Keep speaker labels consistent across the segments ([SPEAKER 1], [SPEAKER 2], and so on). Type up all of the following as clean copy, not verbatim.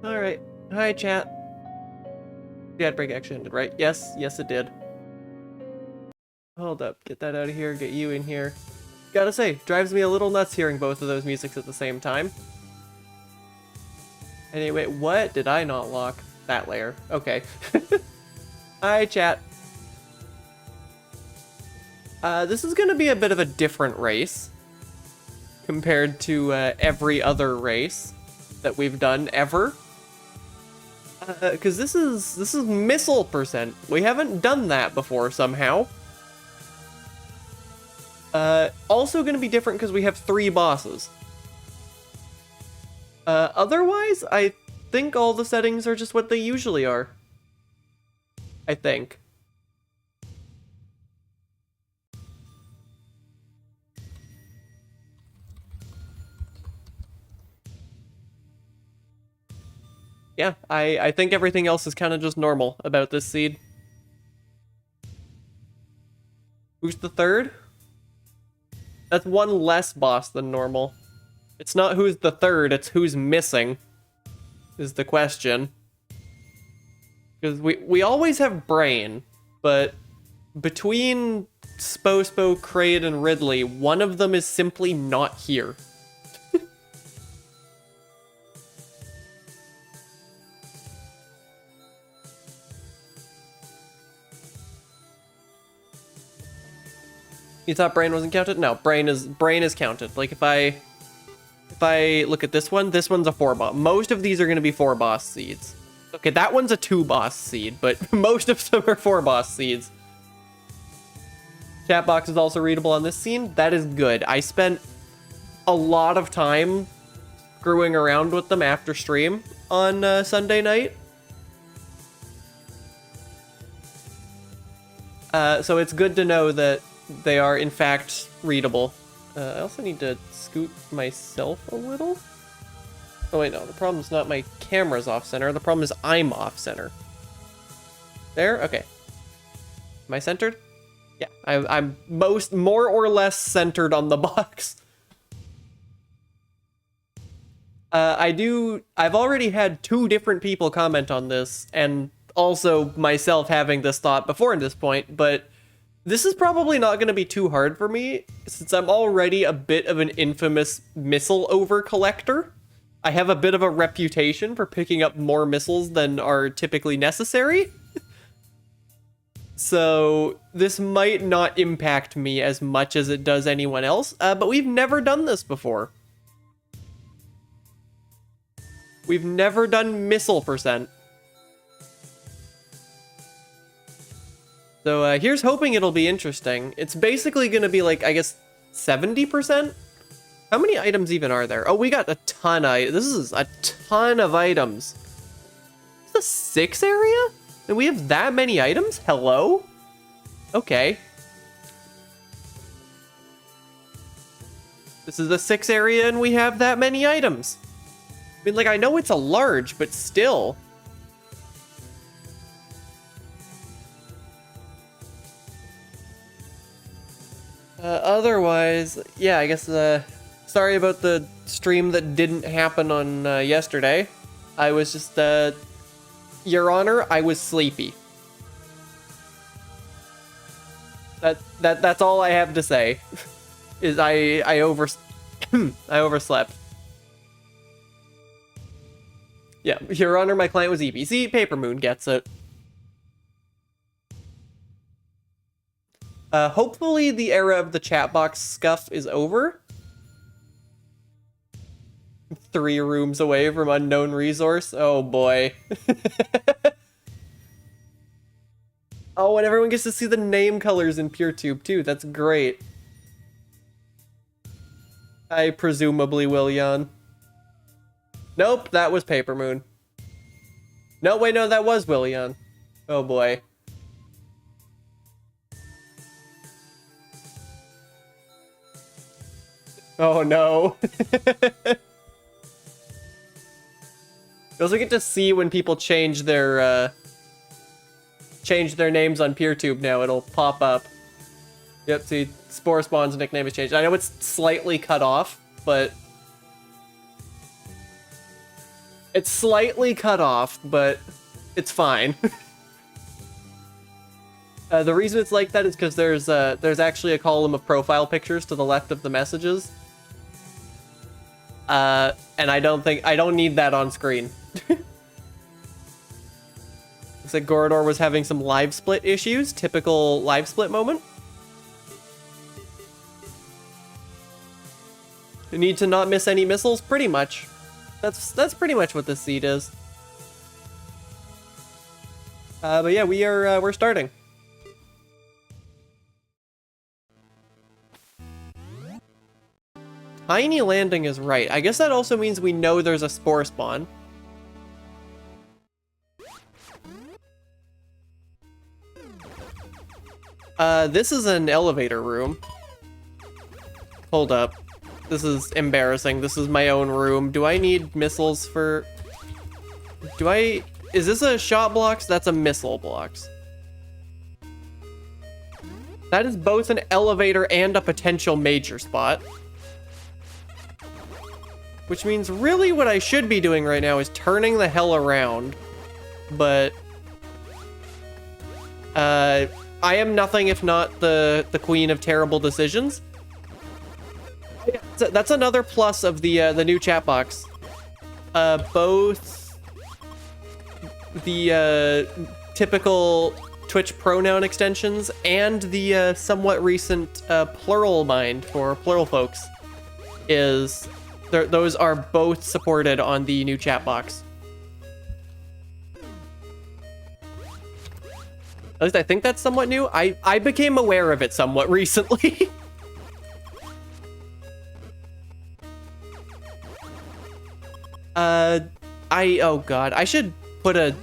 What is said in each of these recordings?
[SPEAKER 1] Alright. Hi, chat. The ad break actually ended, right? Yes, it did. Hold up. Get that out of here. Get you in here. Gotta say, drives me a little nuts hearing both of those musics at the same time. Anyway, what did I not lock? That layer. Okay. Hi, chat. This is gonna be a bit of a different race compared to every other race that we've done ever. Because this is missile percent. We haven't done that before somehow. Also gonna be different because we have 3 bosses. Otherwise, I think all the settings are just what they usually are. I think. Yeah, I think everything else is kind of just normal about this seed. Who's the third? That's one less boss than normal. It's not who's the third, it's who's missing, is the question. Because we always have Brain, but between Spo, Kraid, and Ridley, one of them is simply not here. You thought Brain wasn't counted? No, Brain is counted. Like if I look at this one's a 4 boss. Most of these are going to be 4 boss seeds. Okay, that one's a 2 boss seed, but most of them are 4 boss seeds. Chat box is also readable on this scene. That is good. I spent a lot of time screwing around with them after stream on Sunday night. So it's good to know that they are in fact readable. I also need to scoot myself a little. Oh wait, no, the problem's not my camera's off center. The problem is I'm off center. There? Okay. Am I centered? Yeah, I'm more or less centered on the box. I've already had 2 different people comment on this, and also myself having this thought before at this point, but this is probably not going to be too hard for me, since I'm already a bit of an infamous missile over collector. I have a bit of a reputation for picking up more missiles than are typically necessary. So this might not impact me as much as it does anyone else, but we've never done this before. We've never done missile percent. So here's hoping it'll be interesting. It's basically going to be like, I guess, 70%? How many items even are there? Oh, we got a ton of... This is a ton of items. Is this a 6 area? And we have that many items? Hello? Okay. This is a 6 area and we have that many items. I mean, like, I know it's a large, but still... Otherwise, yeah, I guess, sorry about the stream that didn't happen on, yesterday. I was just, Your Honor, I was sleepy. That's all I have to say, is I overslept. Yeah, Your Honor, my client was EP. See, Paper Moon gets it. Hopefully the era of the chat box scuff is over. 3 rooms away from unknown resource. Oh boy. Oh, and everyone gets to see the name colors in PureTube too. That's great. I presumably will yawn. Nope, that was Paper Moon. No, wait, no, that was Willian. Oh boy. Oh no. You also get to see when people change their names on PeerTube now. It'll pop up. Yep, see, Spore Spawn's nickname has changed. I know it's slightly cut off, but It's slightly cut off, but it's fine. The reason it's like that is because there's actually a column of profile pictures to the left of the messages. And I don't need that on screen. Looks like Gorodor was having some live split issues. Typical live split moment. You need to not miss any missiles? Pretty much. That's pretty much what this seed is. But yeah, we're starting. Tiny landing is right. I guess that also means we know there's a spore spawn. This is an elevator room. Hold up. This is embarrassing. This is my own room. Do I need missiles for... Is this a shot blocks? That's a missile blocks. That is both an elevator and a potential major spot. Which means really what I should be doing right now is turning the hell around. But... I am nothing if not the queen of terrible decisions. That's another plus of the new chat box. Both the typical Twitch pronoun extensions and the somewhat recent plural mind for plural folks is those are both supported on the new chat box. At least I think that's somewhat new. I became aware of it somewhat recently. Oh god, I should put a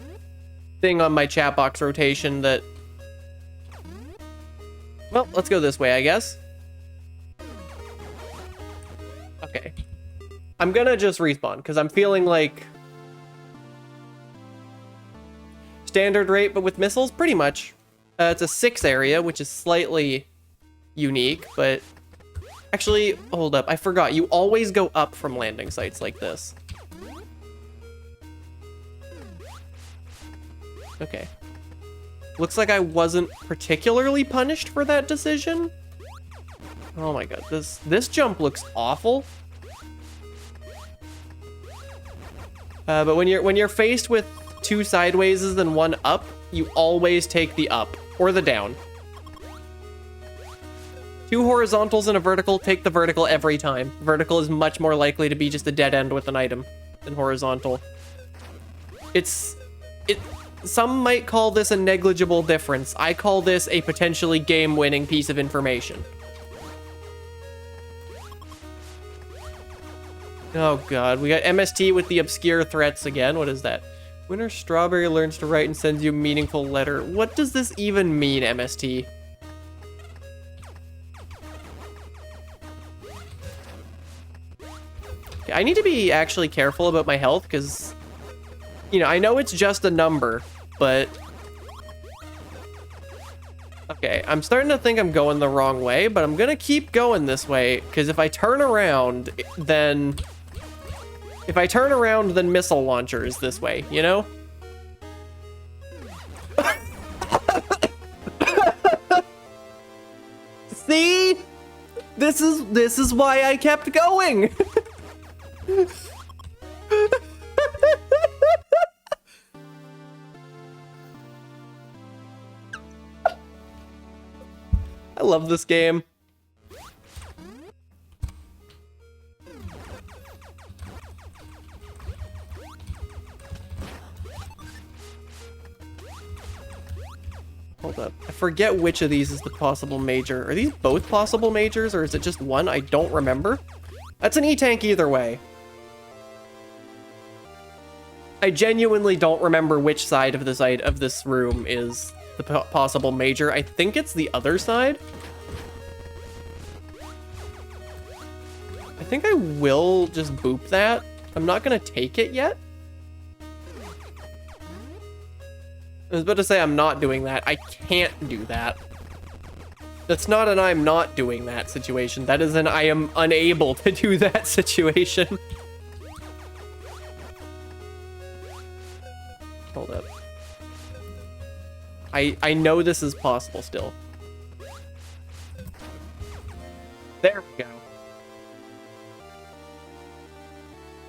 [SPEAKER 1] thing on my chat box rotation that... Well, let's go this way, I guess. Okay. I'm gonna just respawn, because I'm feeling like... Standard rate, but with missiles, pretty much. It's a 6 area, which is slightly unique, but... Actually, hold up, I forgot. You always go up from landing sites like this. Okay. Looks like I wasn't particularly punished for that decision. Oh my god, this jump looks awful. But when you're faced with 2 sidewayses and 1 up, you always take the up or the down. 2 horizontals and a vertical, take the vertical every time. Vertical is much more likely to be just a dead end with an item than horizontal. Some might call this a negligible difference. I call this a potentially game-winning piece of information. Oh god, we got MST with the obscure threats again. What is that? Winter Strawberry learns to write and sends you a meaningful letter. What does this even mean, MST? Okay, I need to be actually careful about my health, because... You know, I know it's just a number, but... Okay, I'm starting to think I'm going the wrong way, but I'm gonna keep going this way, because if I turn around, then... If I turn around, then missile launcher is this way, you know? See? This is why I kept going! I love this game. Hold up. I forget which of these is the possible major. Are these both possible majors, or is it just one? I don't remember. That's an E-tank either way. I genuinely don't remember which side of this room is the possible major. I think it's the other side. I think I will just boop that. I'm not gonna take it yet. I was about to say I'm not doing that. I can't do that. That's not an I'm not doing that situation. That is an I am unable to do that situation. I know this is possible still. There we go.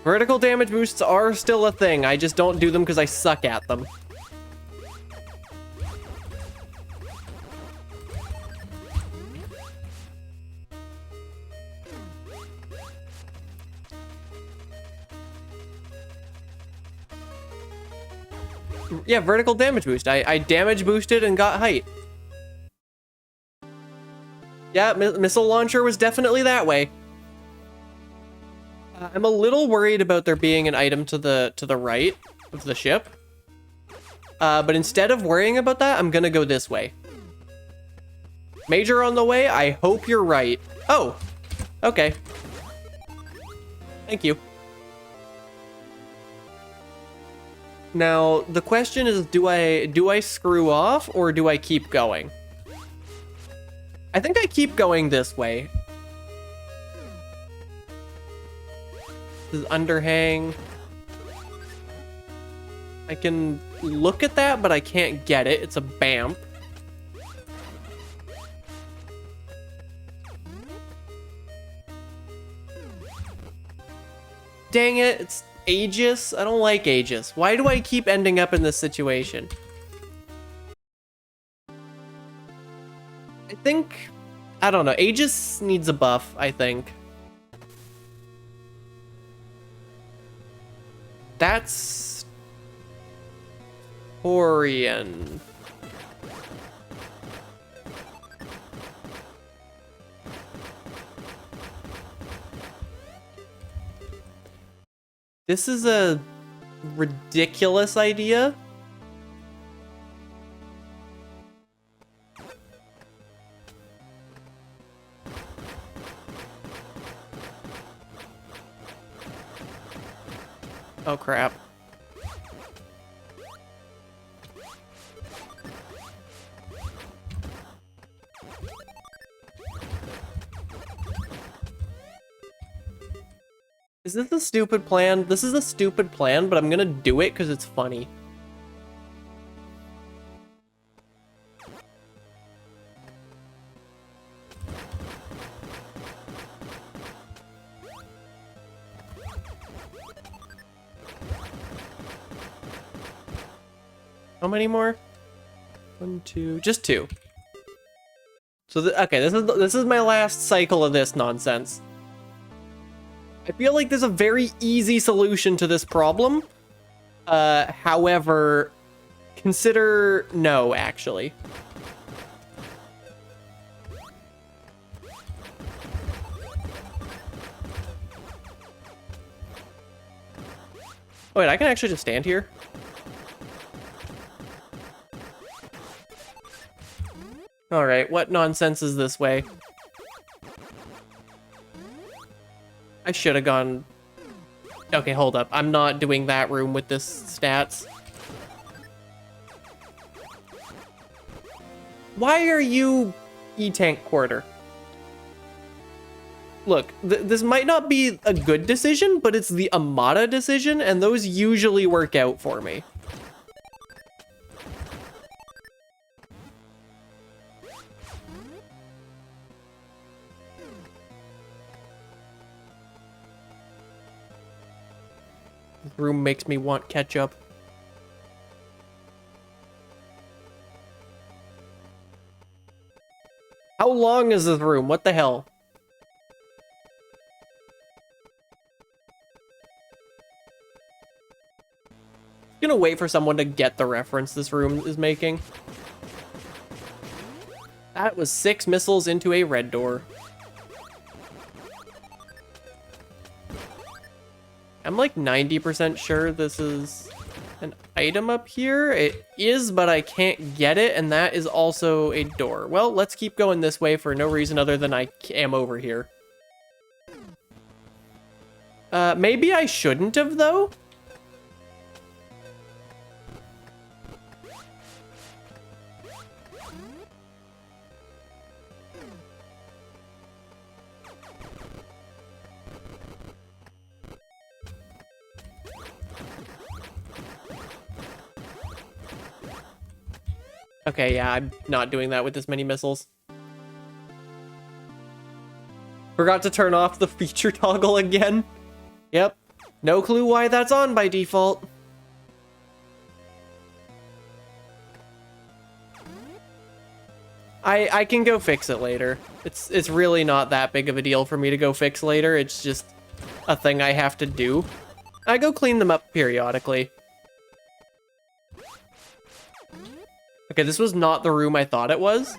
[SPEAKER 1] Vertical damage boosts are still a thing. I just don't do them because I suck at them. Yeah, vertical damage boost. I damage boosted and got height. Yeah, missile launcher was definitely that way. I'm a little worried about there being an item to the right of the ship. But instead of worrying about that, I'm gonna go this way. Major on the way, I hope you're right. Oh, okay. Thank you. Now, the question is, do I screw off or do I keep going? I think I keep going this way. This is underhang. I can look at that, but I can't get it. It's a BAMP. Dang it, it's Aegis. I don't like Aegis. Why do I keep ending up in this situation? I think, I don't know, Aegis needs a buff, I think. That's Orion. This is a ridiculous idea. Oh crap. Is this a stupid plan? This is a stupid plan, but I'm gonna do it because it's funny. How many more? 1, 2, just 2. So okay, this is my last cycle of this nonsense. I feel like there's a very easy solution to this problem. However, consider no, actually. Oh, wait, I can actually just stand here? Alright, what nonsense is this way? I should have gone... Okay, hold up. I'm not doing that room with this stats. Why are you E-Tank Quarter? Look, this might not be a good decision, but it's the Amada decision, and those usually work out for me. This room makes me want ketchup. How long is this room? What the hell? I'm gonna wait for someone to get the reference this room is making. That was 6 missiles into a red door. I'm like 90% sure this is an item up here. It is, but I can't get it, and that is also a door. Well, let's keep going this way for no reason other than I am over here. Maybe I shouldn't have, though? Okay, yeah, I'm not doing that with this many missiles. Forgot to turn off the feature toggle again. Yep. No clue why that's on by default. I can go fix it later. It's really not that big of a deal for me to go fix later. It's just a thing I have to do. I go clean them up periodically. Okay, this was not the room I thought it was.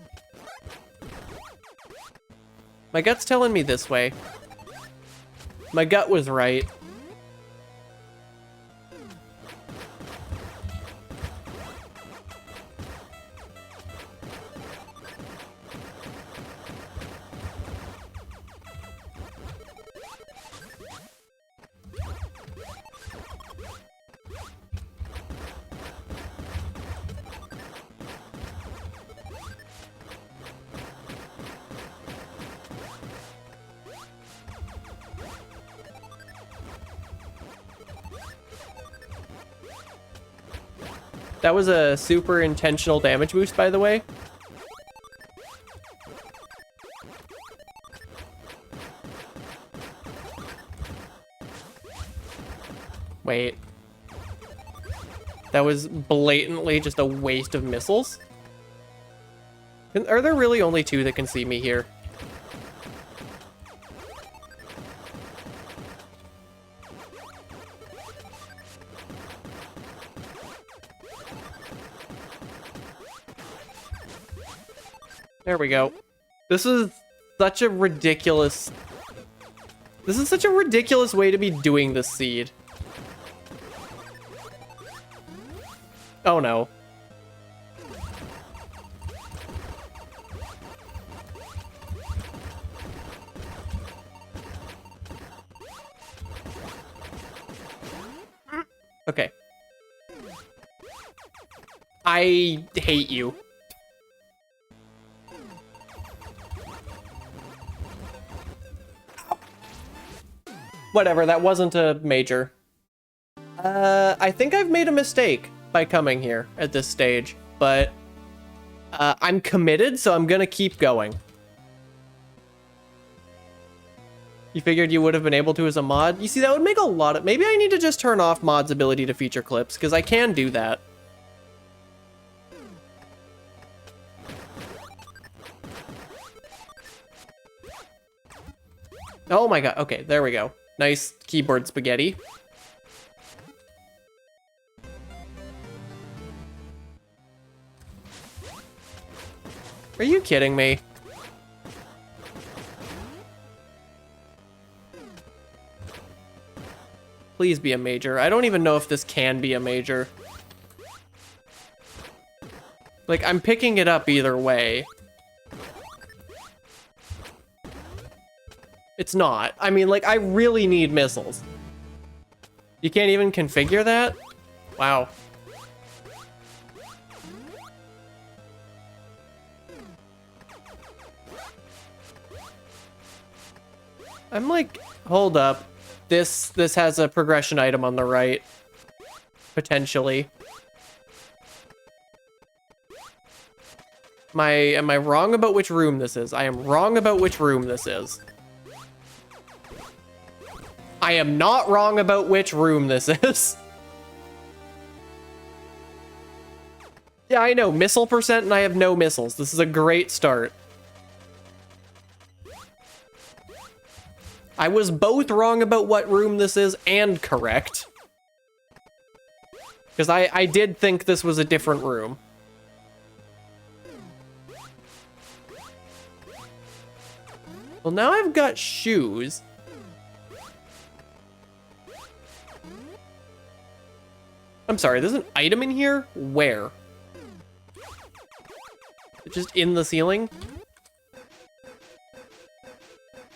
[SPEAKER 1] My gut's telling me this way. My gut was right. That was a super intentional damage boost, by the way. Wait. That was blatantly just a waste of missiles? Are there really only two that can see me here? There we go. This is such a ridiculous... This is such a ridiculous way to be doing this seed. Oh no. Okay. I hate you. Whatever, that wasn't a major. I think I've made a mistake by coming here at this stage, but I'm committed, so I'm gonna keep going. You figured you would have been able to as a mod? You see, that would make a lot of... Maybe I need to just turn off mod's ability to feature clips, because I can do that. Oh my god, okay, there we go. Nice keyboard spaghetti. Are you kidding me? Please be a major. I don't even know if this can be a major. Like, I'm picking it up either way. It's not. I mean, like, I really need missiles. You can't even configure that? Wow. I'm like, hold up. This has a progression item on the right. Potentially. Am I wrong about which room this is? I am wrong about which room this is. I am not wrong about which room this is. Yeah, I know. Missile percent and I have no missiles. This is a great start. I was both wrong about what room this is and correct. Because I did think this was a different room. Well, now I've got shoes. I'm sorry, there's an item in here? Where? It's just in the ceiling?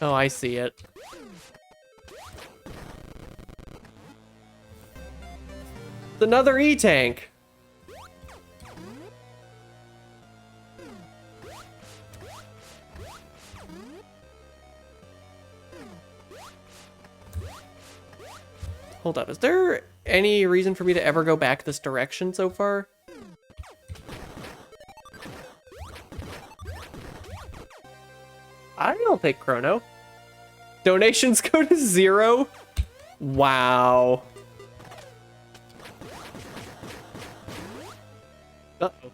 [SPEAKER 1] Oh, I see it. It's another E-tank. Hold up, is there any reason for me to ever go back this direction so far? I'll take Chrono. Donations go to 0. Wow. Uh-oh.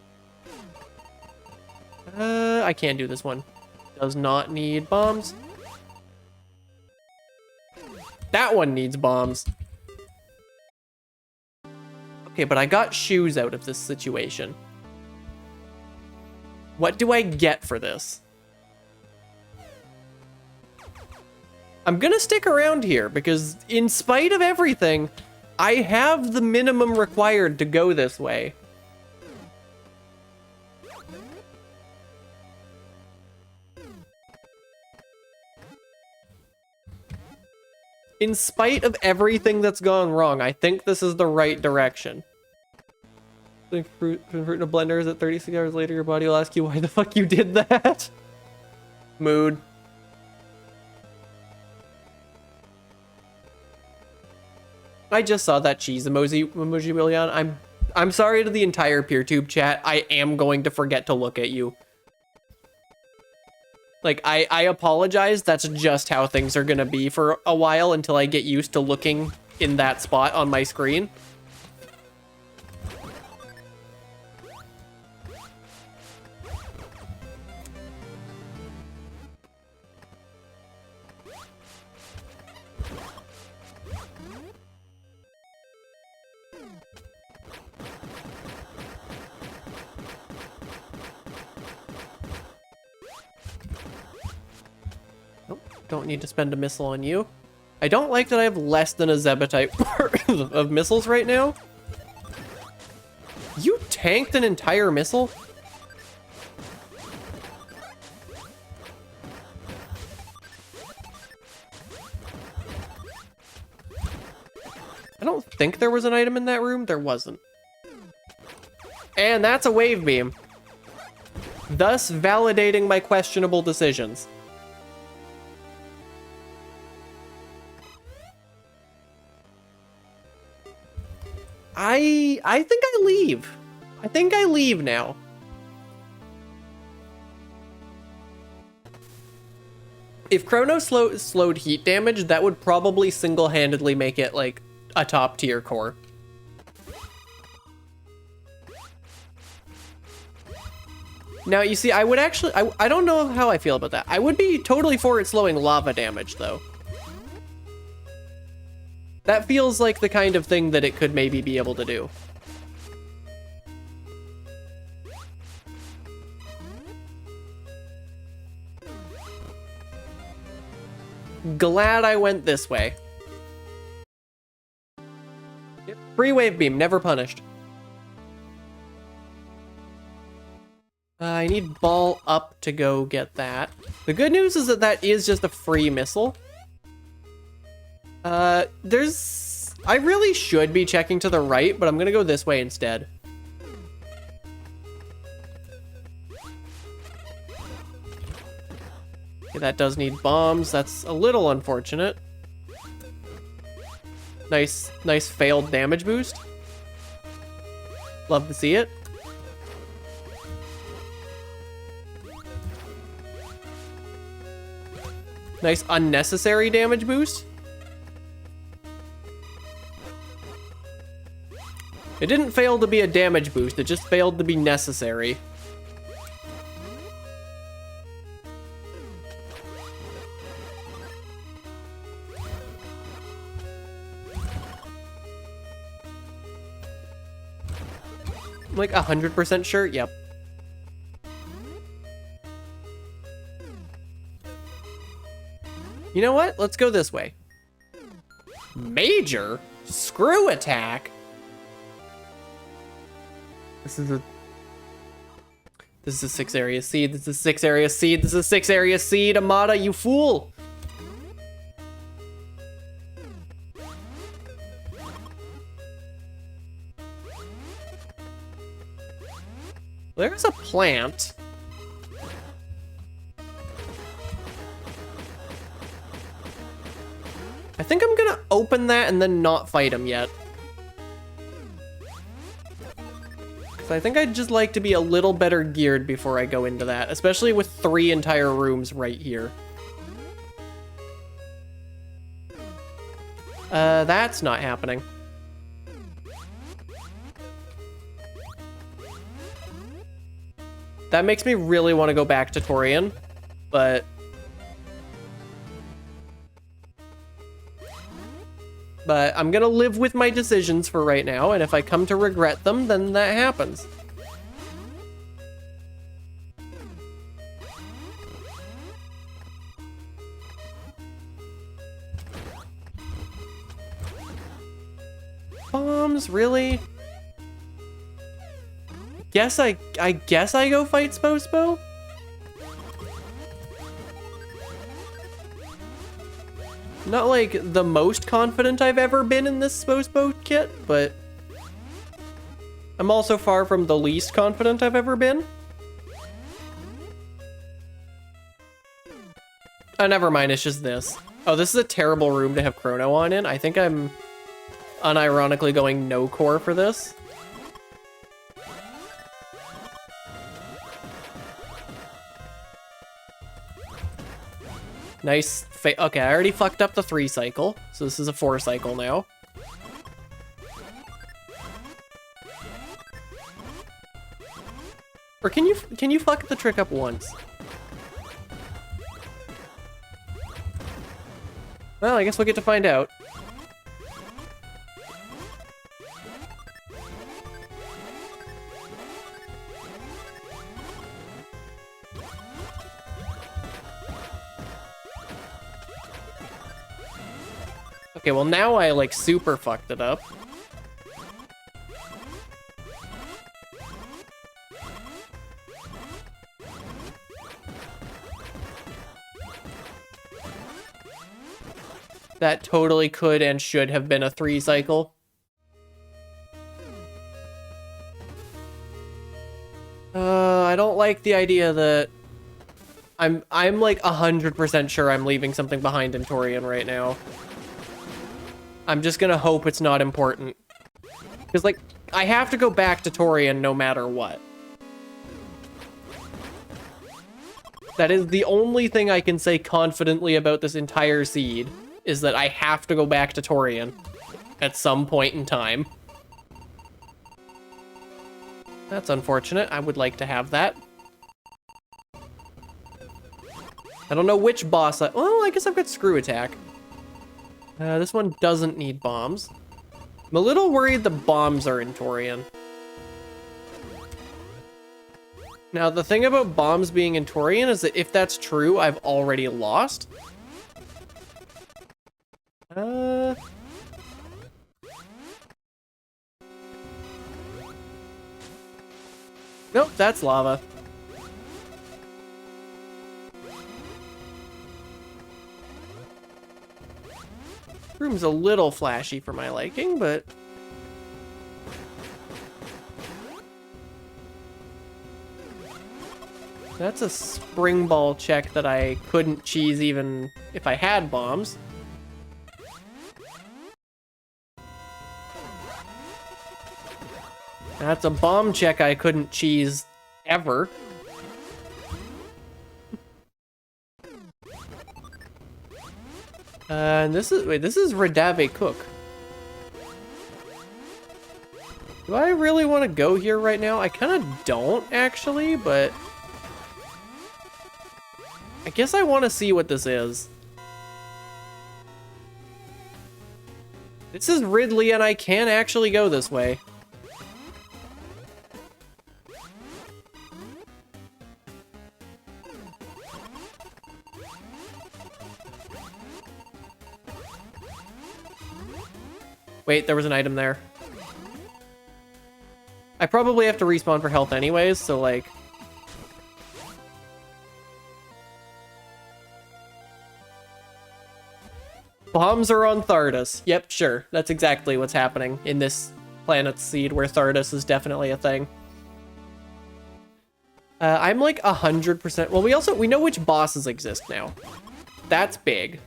[SPEAKER 1] I can't do this one. Does not need bombs. That one needs bombs. Okay, but I got shoes out of this situation. What do I get for this? I'm gonna stick around here because in spite of everything, I have the minimum required to go this way. In spite of everything that's gone wrong, I think this is the right direction. Like convert into blenders at 36 hours later, your body will ask you why the fuck you did that. Mood. I just saw that cheese emoji, Willian. I'm sorry to the entire PeerTube chat. I am going to forget to look at you. Like, I apologize. That's just how things are gonna be for a while until I get used to looking in that spot on my screen. Don't need to spend a missile on you. I don't like that I have less than a Zebetite of missiles right now. You tanked an entire missile? I don't think there was an item in that room. There wasn't. And that's a wave beam. Thus validating my questionable decisions. I think I leave. I think I leave now. If Chrono slowed heat damage, that would probably single-handedly make it like a top tier core. Now, you see, I would actually, I don't know how I feel about that. I would be totally for it slowing lava damage, though. That feels like the kind of thing that it could maybe be able to do. Glad I went this way. Yep. Free wave beam, never punished. I need ball up to go get that. The good news is that that is just a free missile. I really should be checking to the right, but I'm gonna go this way instead. Okay, that does need bombs. That's a little unfortunate. Nice failed damage boost. Love to see it. Nice unnecessary damage boost. It didn't fail to be a damage boost, it just failed to be necessary. I'm like 100% sure? Yep. You know what? Let's go this way. Major? Screw attack? This is a 6 area seed. This is a 6 area seed. This is a 6 area seed. Amada, you fool. There's a plant. I think I'm gonna open that and then not fight him yet. So I think I'd just like to be a little better geared before I go into that, especially with 3 entire rooms right here. That's not happening. That makes me really want to go back to Torian, but... But I'm gonna live with my decisions for right now, and if I come to regret them, then that happens. Bombs, really? I guess I go fight Spospo? Not like the most confident I've ever been in this Spospo kit, but I'm also far from the least confident I've ever been. Oh, never mind, it's just this. Oh, this is a terrible room to have Chrono on in. I think I'm unironically going no core for this. Nice. Okay, I already fucked up the 3 cycle, so this is a 4 cycle now. Or can you fuck the trick up once? Well, I guess we'll get to find out. Okay, well now I like super fucked it up. That totally could and should have been a 3 cycle. I don't like the idea that I'm like 100% sure I'm leaving something behind in Torian right now. I'm just gonna hope it's not important. Because, like, I have to go back to Torian no matter what. That is the only thing I can say confidently about this entire seed, is that I have to go back to Torian at some point in time. That's unfortunate. I would like to have that. I don't know which boss well, I guess I've got Screw Attack. This one doesn't need bombs. I'm a little worried the bombs are in Torian. Now, the thing about bombs being in Torian is that if that's true, I've already lost. Nope, that's lava. Room's a little flashy for my liking, but... That's a spring ball check that I couldn't cheese even if I had bombs. That's a bomb check I couldn't cheese ever. And this is, wait, this is Radave Cook. Do I really want to go here right now? I kind of don't, actually, but... I guess I want to see what this is. This is Ridley, and I can actually go this way. Wait, there was an item there. I probably have to respawn for health anyways, so like... Bombs are on Thardus. Yep, sure. That's exactly what's happening in this Planet Seed, where Thardus is definitely a thing. I'm like 100%... Well, we know which bosses exist now. That's big.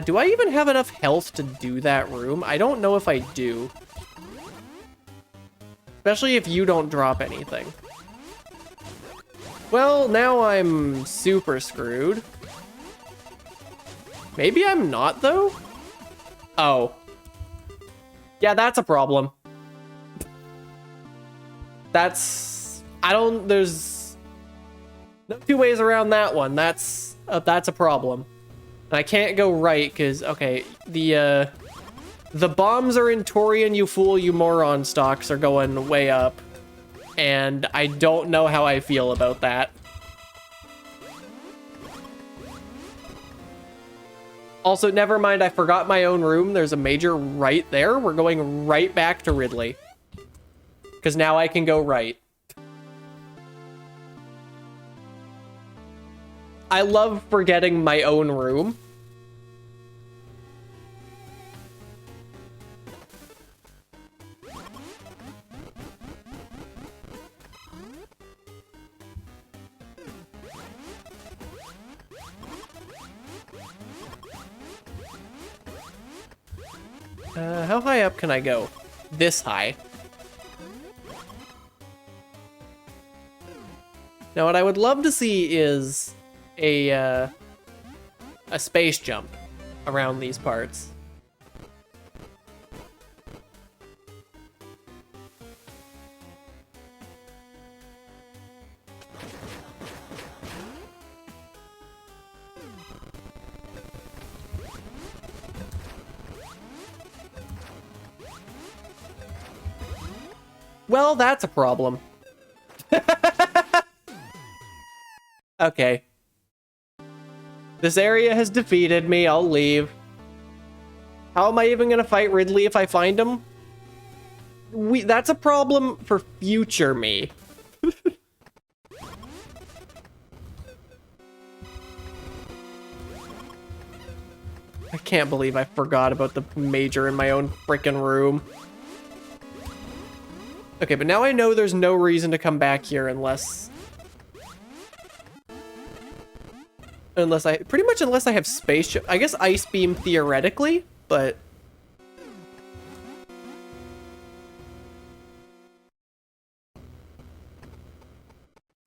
[SPEAKER 1] Do I even have enough health to do that room? I don't know if I do. Especially if you don't drop anything. Well, now I'm super screwed. Maybe I'm not, though? Oh. Yeah, that's a problem. There's no two ways around that one. That's a problem. And I can't go right, because, okay, the bombs are in Torian, you fool, you moron stocks are going way up. And I don't know how I feel about that. Also, never mind, I forgot my own room. There's a major right there. We're going right back to Ridley. Because now I can go right. I love forgetting my own room. How high up can I go? This high. Now, what I would love to see is a space jump around these parts. Well, that's a problem. Okay. This area has defeated me. I'll leave. How am I even gonna fight Ridley if I find him? That's a problem for future me. I can't believe I forgot about the major in my own freaking room. Okay, but now I know there's no reason to come back here unless I have space. I guess Ice Beam theoretically, but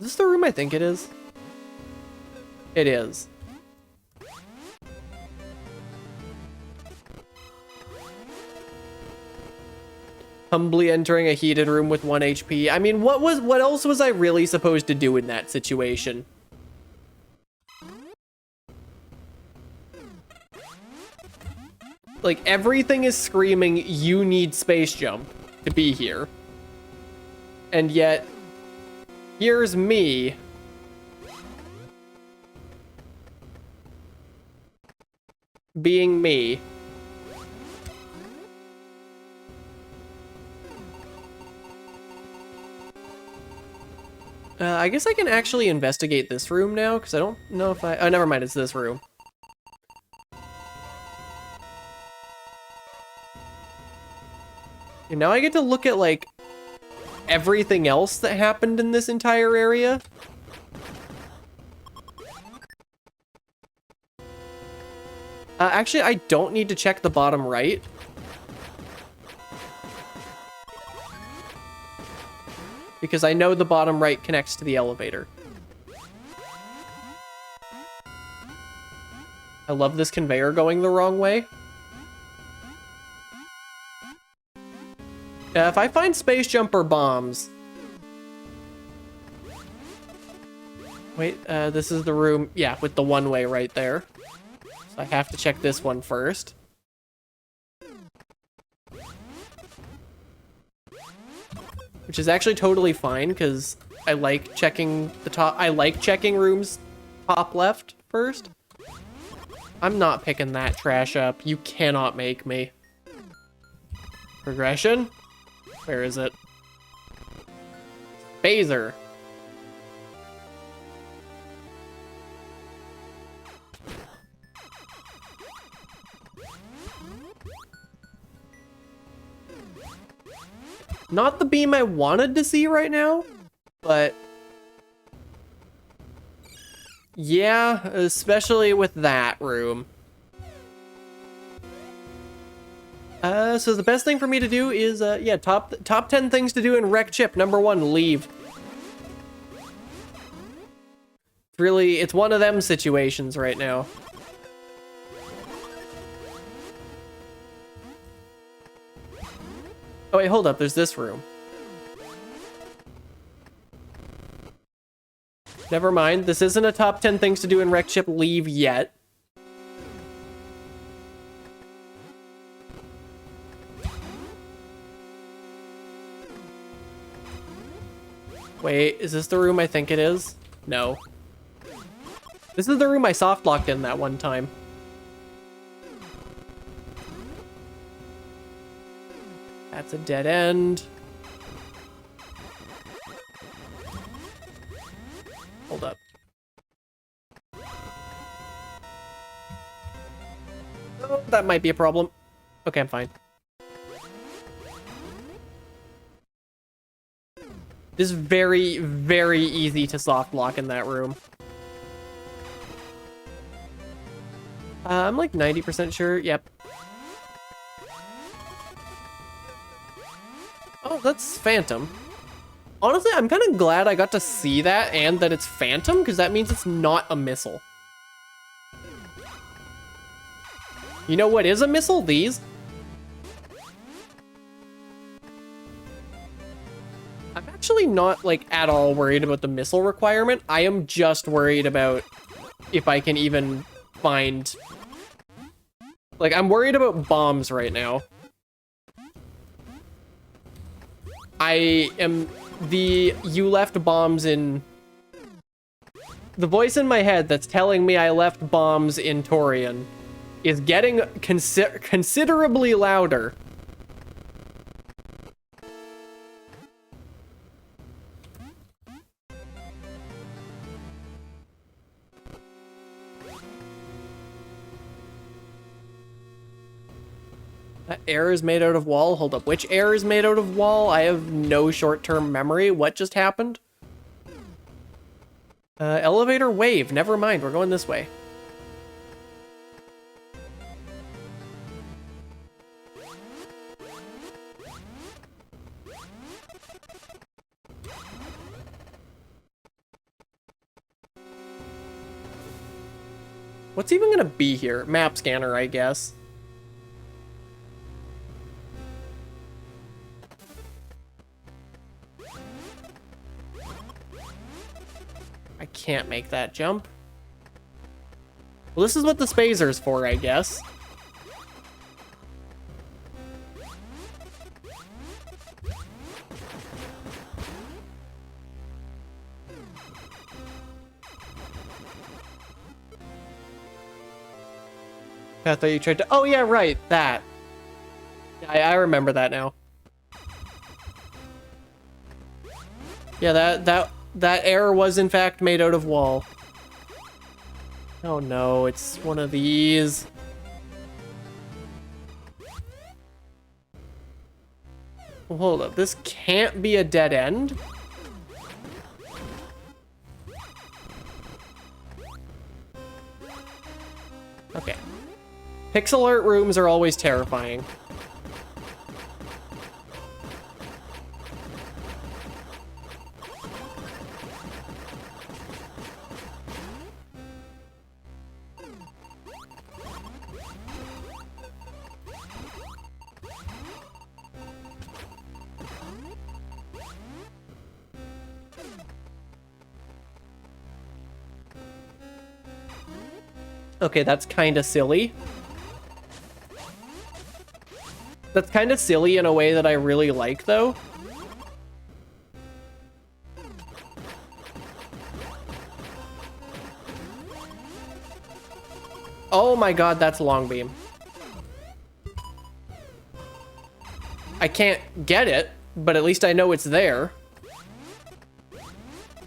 [SPEAKER 1] is this the room I think it is? It is. Humbly entering a heated room with 1 HP. I mean, what else was I really supposed to do in that situation? Like, everything is screaming, you need space jump to be here. And yet, here's me. Being me. I guess I can actually investigate this room now, because I don't know if I... Oh, never mind, it's this room. And now I get to look at, like, everything else that happened in this entire area. Actually, I don't need to check the bottom right. Because I know the bottom right connects to the elevator. I love this conveyor going the wrong way. If I find space jumper bombs... Wait, this is the room, yeah, with the one-way right there. So I have to check this one first. Which is actually totally fine, because I like checking the top... I like checking rooms top left first. I'm not picking that trash up. You cannot make me. Progression? Where is it? Phaser. Not the beam I wanted to see right now, but yeah, especially with that room. So the best thing for me to do is, yeah, top 10 things to do in Wreck Chip. Number 1, leave. Really, it's one of them situations right now. Oh wait, hold up, there's this room. Never mind, this isn't a top 10 things to do in Wreck Chip leave yet. Wait, is this the room I think it is? No. This is the room I soft locked in that one time. That's a dead end. Hold up. Oh, that might be a problem. Okay, I'm fine. This is very, very easy to soft lock in that room. I'm like 90% sure. Yep. Oh, that's Phantom. Honestly, I'm kind of glad I got to see that and that it's Phantom, because that means it's not a missile. You know what is a missile? These. I'm actually not, like, at all worried about the missile requirement. I am just worried about if I can even find... Like, I'm worried about bombs right now. I am... You left bombs in... The voice in my head that's telling me I left bombs in Torian is getting considerably louder. That air is made out of wall. Hold up. Which air is made out of wall? I have no short-term memory. What just happened? Elevator wave. Never mind. We're going this way. What's even gonna be here? Map scanner, I guess. I can't make that jump. Well, this is what the spazer's for, I guess. I thought you tried to... Oh, yeah, right. That. I remember that now. Yeah, that air was, in fact, made out of wall. Oh, no. It's one of these. Well, hold up. This can't be a dead end. Okay. Pixel art rooms are always terrifying. Okay, that's kind of silly. That's kind of silly in a way that I really like, though. Oh my god, that's long beam. I can't get it, but at least I know it's there.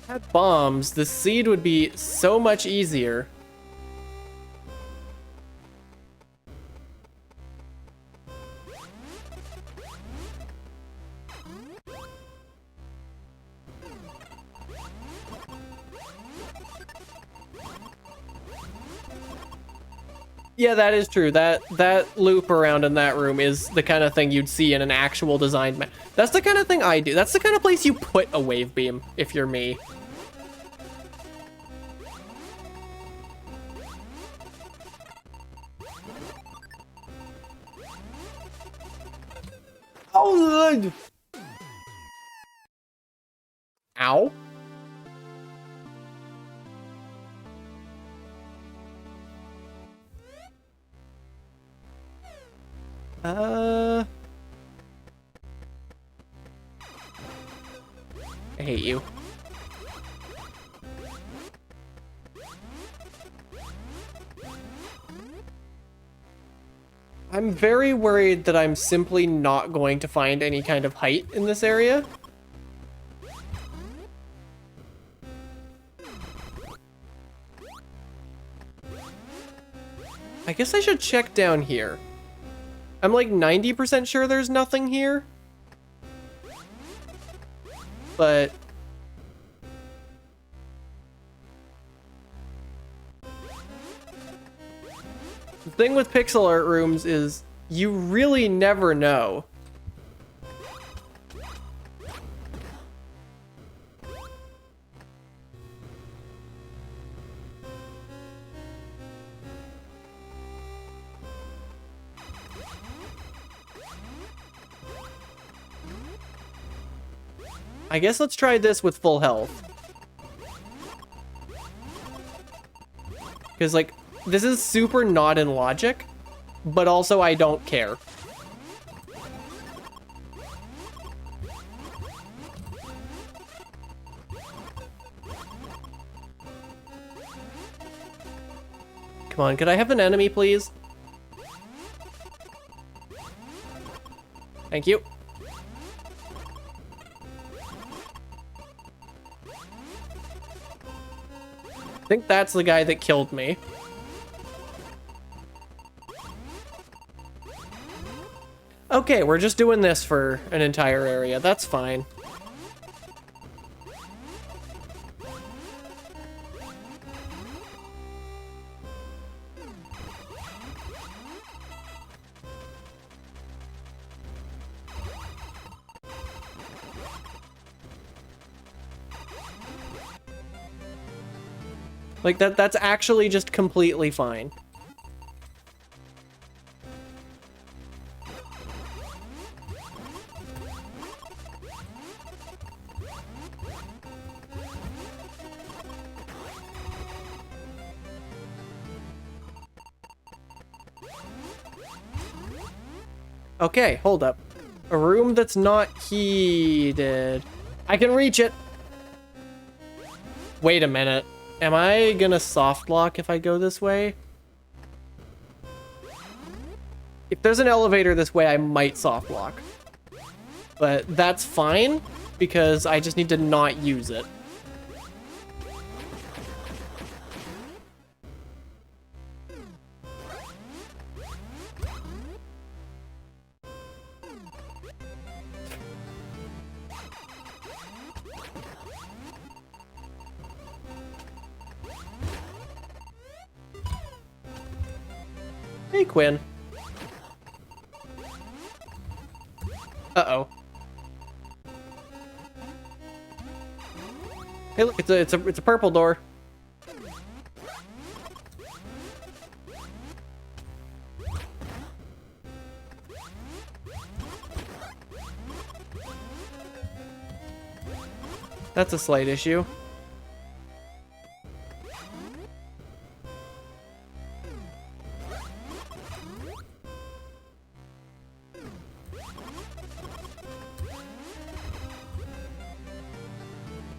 [SPEAKER 1] Had bombs, the seed would be so much easier. Yeah, that is true. That loop around in that room is the kind of thing you'd see in an actual designed map. That's the kind of thing I do. That's the kind of place you put a wave beam, if you're me. Oh, ow. I hate you. I'm very worried that I'm simply not going to find any kind of height in this area. I guess I should check down here. I'm like 90% sure there's nothing here. But the thing with pixel art rooms is you really never know. I guess let's try this with full health. Because, like, this is super not in logic, but also I don't care. Come on, could I have an enemy, please? Thank you. I think that's the guy that killed me. Okay, we're just doing this for an entire area. That's fine. Like, that's actually just completely fine. Okay, hold up. A room that's not heated. I can reach it. Wait a minute. Am I gonna soft lock if I go this way? If there's an elevator this way, I might soft lock. But that's fine, because I just need to not use it. Hey, Quinn. Uh-oh. Hey, look, it's a purple door. That's a slight issue.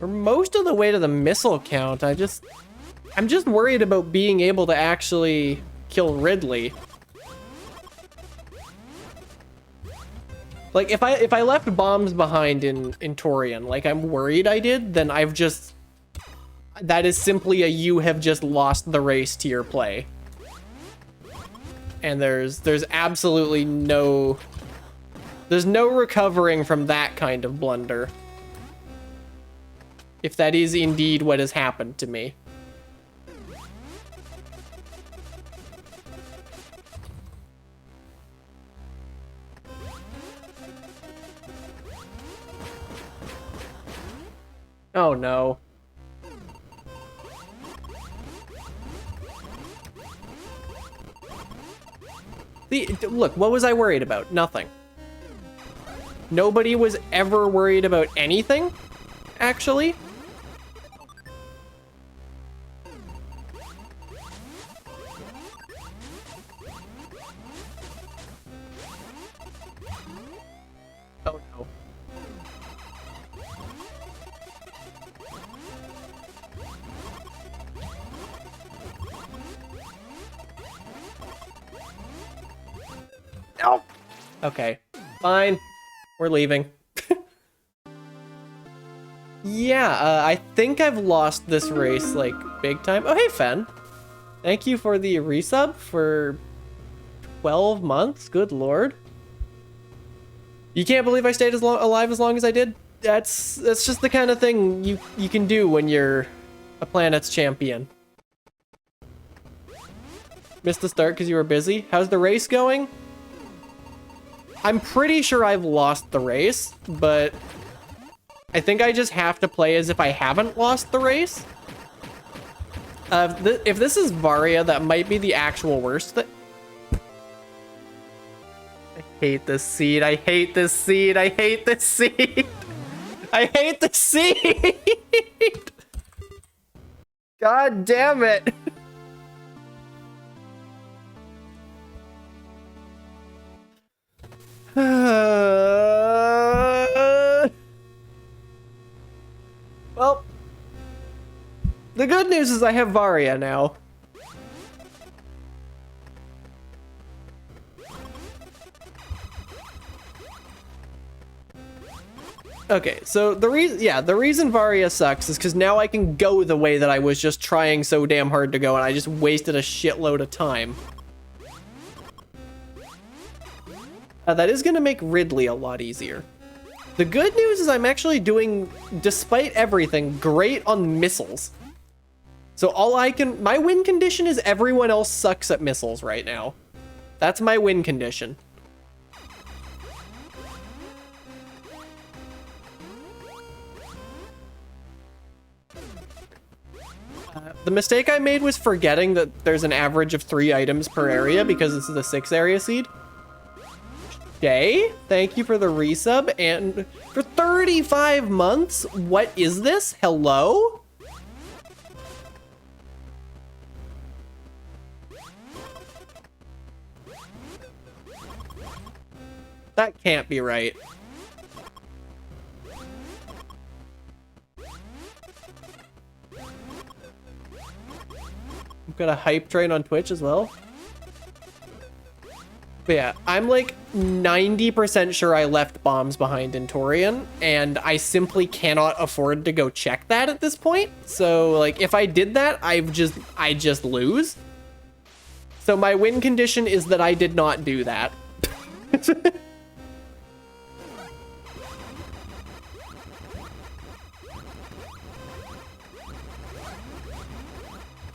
[SPEAKER 1] We're most of the way to the missile count. I'm just worried about being able to actually kill Ridley. Like, if I left bombs behind in Torian, like I'm worried I did, then that is simply a you have just lost the race to your play. And there's absolutely there's no recovering from that kind of blunder. If that is indeed what has happened to me. Oh no. Look, what was I worried about? Nothing. Nobody was ever worried about anything, actually. Oh no. No. Okay, fine. We're leaving. Yeah, I think I've lost this race, like, big time. Oh, hey, Fen. Thank you for the resub for 12 months. Good lord. You can't believe I stayed alive as long as I did? That's just the kind of thing you can do when you're a planet's champion. Missed the start because you were busy. How's the race going? I'm pretty sure I've lost the race, but I think I just have to play as if I haven't lost the race. If this is Varia, that might be the actual worst thing. I hate this seed. I hate this seed. I hate this seed. I hate the seed. God damn it. Well, the good news is I have Varia now. Okay, so the reason Varia sucks is because now I can go the way that I was just trying so damn hard to go, and I just wasted a shitload of time. That is going to make Ridley a lot easier. The good news is I'm actually doing, despite everything, great on missiles. So my win condition is everyone else sucks at missiles right now. That's my win condition. The mistake I made was forgetting that there's an average of 3 items per area because this is a 6 area seed. Jay, thank you for the resub, and for 35 months, what is this? Hello? That can't be right. I've got a hype train on Twitch as well. But yeah, I'm like 90% sure I left bombs behind in Torian, and I simply cannot afford to go check that at this point. So like, if I did that, I just lose. So my win condition is that I did not do that.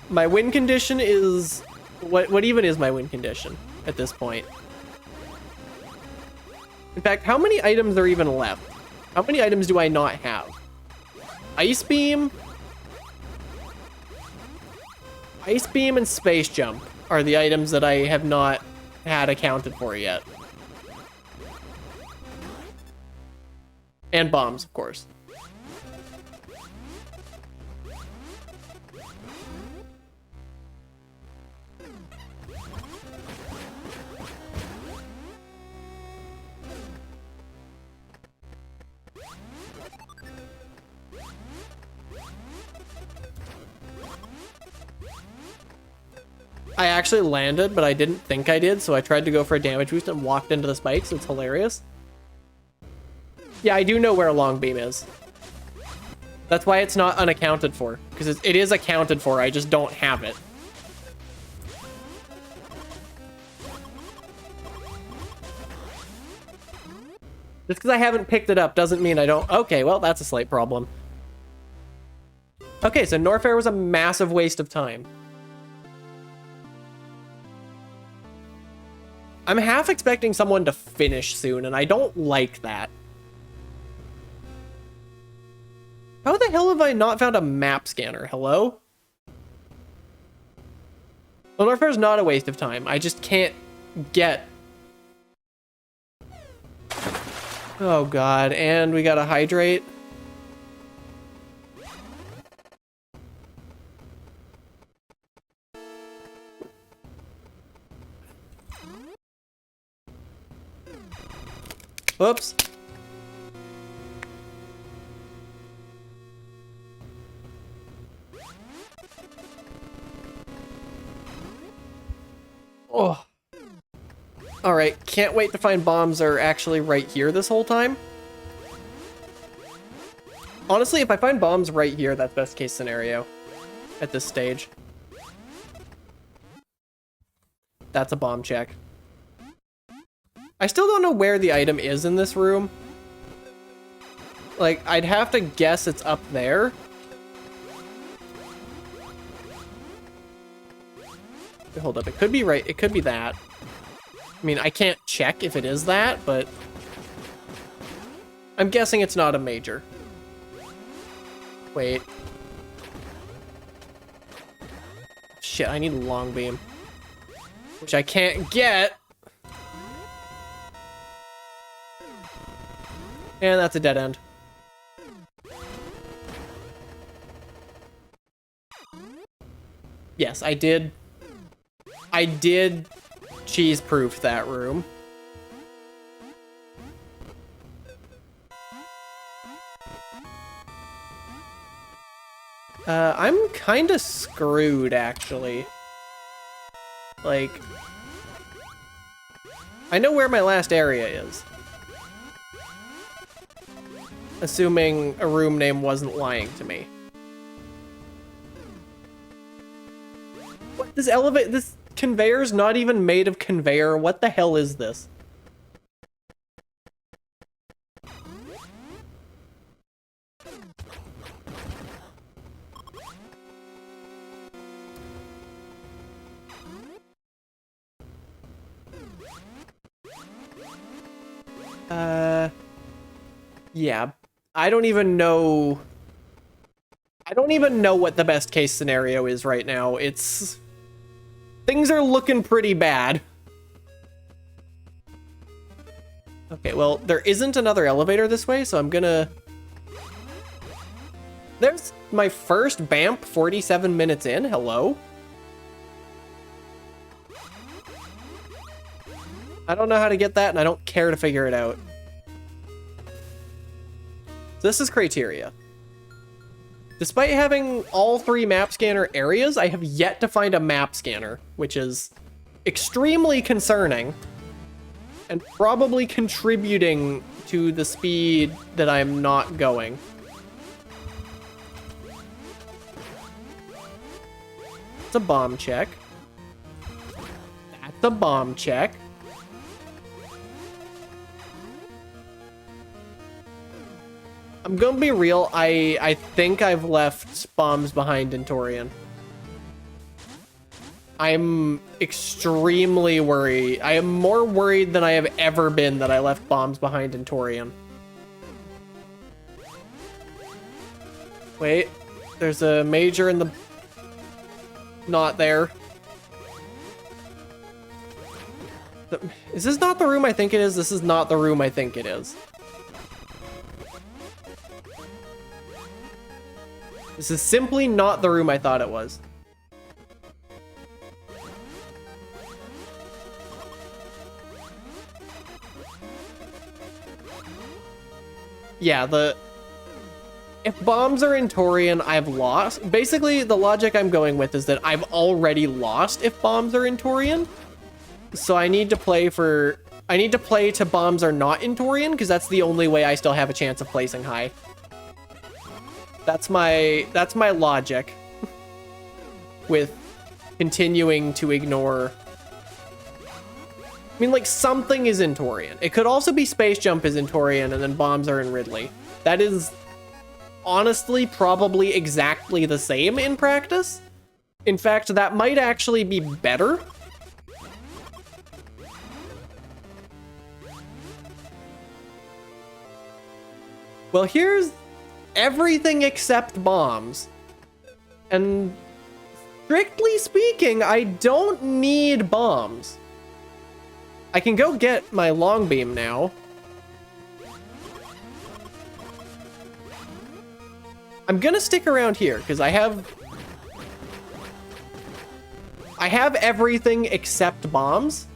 [SPEAKER 1] My win condition is, what even is my win condition at this point? In fact, how many items are even left? How many items do I not have? Ice Beam? Ice Beam and Space Jump are the items that I have not had accounted for yet. And bombs, of course. I actually landed, but I didn't think I did, so I tried to go for a damage boost and walked into the spikes. It's hilarious. Yeah, I do know where a long beam is. That's why it's not unaccounted for, because it is accounted for, I just don't have it. Just because I haven't picked it up doesn't mean I don't... Okay, well, that's a slight problem. Okay, so Norfair was a massive waste of time. I'm half expecting someone to finish soon, and I don't like that. How the hell have I not found a map scanner? Hello? Well, Norfair is not a waste of time. I just can't get... Oh god, and we gotta hydrate. Whoops. Oh. Alright, can't wait to find bombs are actually right here this whole time. Honestly, if I find bombs right here, that's best case scenario at this stage. That's a bomb check. I still don't know where the item is in this room. Like, I'd have to guess it's up there. Hold up, it could be right, it could be that. I mean, I can't check if it is that, but I'm guessing it's not a major. Wait. Shit, I need a long beam. Which I can't get. And that's a dead end. Yes, I did cheese-proof that room. I'm kinda screwed, actually. Like, I know where my last area is. Assuming a room name wasn't lying to me. What, this conveyor's not even made of conveyor. What the hell is this? Yeah, I don't even know what the best case scenario is right now. Things are looking pretty bad. Okay, well, there isn't another elevator this way, so I'm gonna... There's my first BAMP 47 minutes in. Hello? I don't know how to get that, and I don't care to figure it out. So this is criteria. Despite having all 3 map scanner areas, I have yet to find a map scanner, which is extremely concerning and probably contributing to the speed that I'm not going. It's a bomb check. That's a bomb check. I'm gonna be real, I think I've left bombs behind in Torian. I'm extremely worried. I am more worried than I have ever been that I left bombs behind in Torian. Wait, there's a major in the... Not there. Is this not the room I think it is? This is not the room I think it is. This is simply not the room I thought it was. Yeah, if bombs are in Torian, I've lost. Basically, the logic I'm going with is that I've already lost if bombs are in Torian. So I need to play to bombs are not in Torian, because that's the only way I still have a chance of placing high. That's my logic with continuing to ignore. I mean, like, something is in Torian. It could also be Space Jump is in Torian and then bombs are in Ridley. That is honestly probably exactly the same in practice. In fact, that might actually be better. Well, here's everything except bombs. And strictly speaking, I don't need bombs. I can go get my long beam now. I'm gonna stick around here because I have everything except bombs.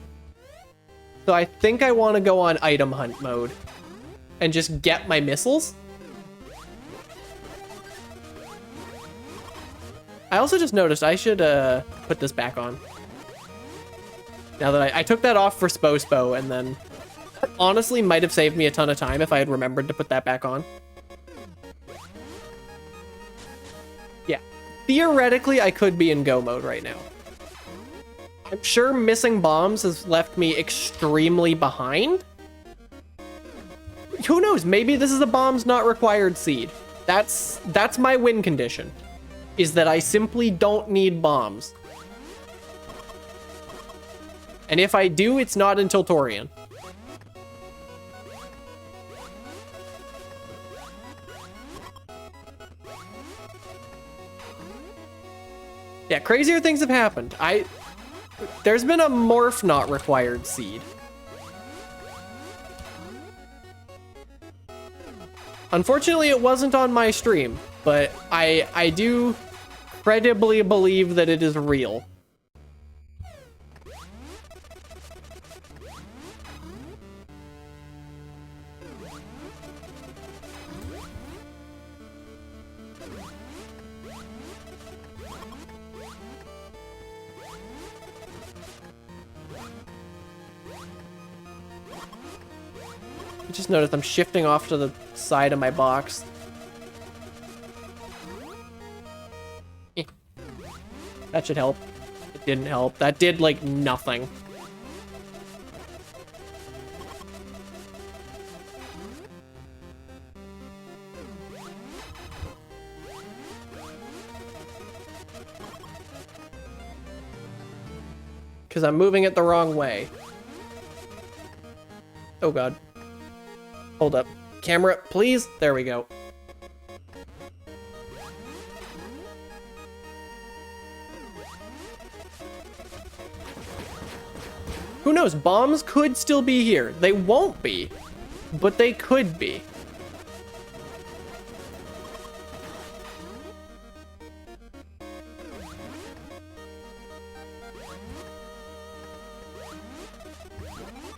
[SPEAKER 1] So I think I want to go on item hunt mode and just get my missiles. I also just noticed I should put this back on. Now that I took that off for Spo, and then honestly might have saved me a ton of time if I had remembered to put that back on. Yeah, theoretically I could be in go mode right now. I'm sure missing bombs has left me extremely behind. Who knows? Maybe this is a bombs not required seed. That's my win condition, is that I simply don't need bombs. And if I do, it's not until Torian. Yeah, crazier things have happened. There's been a morph not required seed. Unfortunately, it wasn't on my stream, but I do credibly believe that it is real. I just noticed I'm shifting off to the side of my box. That should help. It didn't help. That did, like, nothing. Because I'm moving it the wrong way. Oh, God. Hold up. Camera, please. There we go. Who knows? Bombs could still be here. They won't be, but they could be.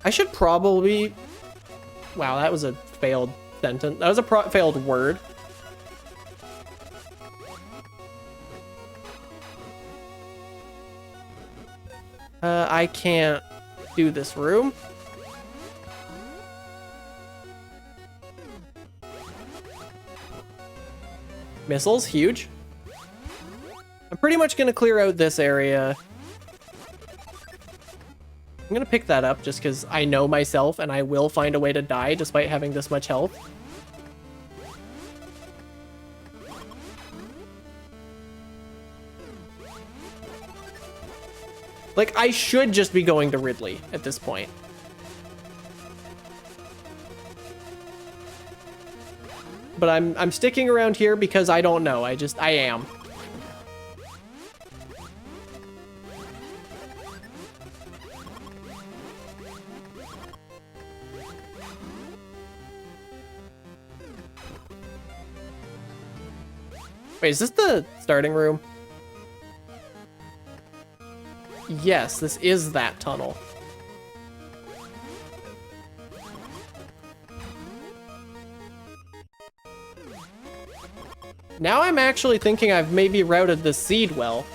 [SPEAKER 1] I should probably... Wow, that was a failed sentence. That was a failed word. I can't do this room. Missiles, huge. I'm pretty much gonna clear out this area. I'm gonna pick that up just because I know myself and I will find a way to die despite having this much health. Like, I should just be going to Ridley at this point. But I'm sticking around here because I don't know. I am. Wait, is this the starting room? Yes, this is that tunnel. Now I'm actually thinking I've maybe routed the seed well.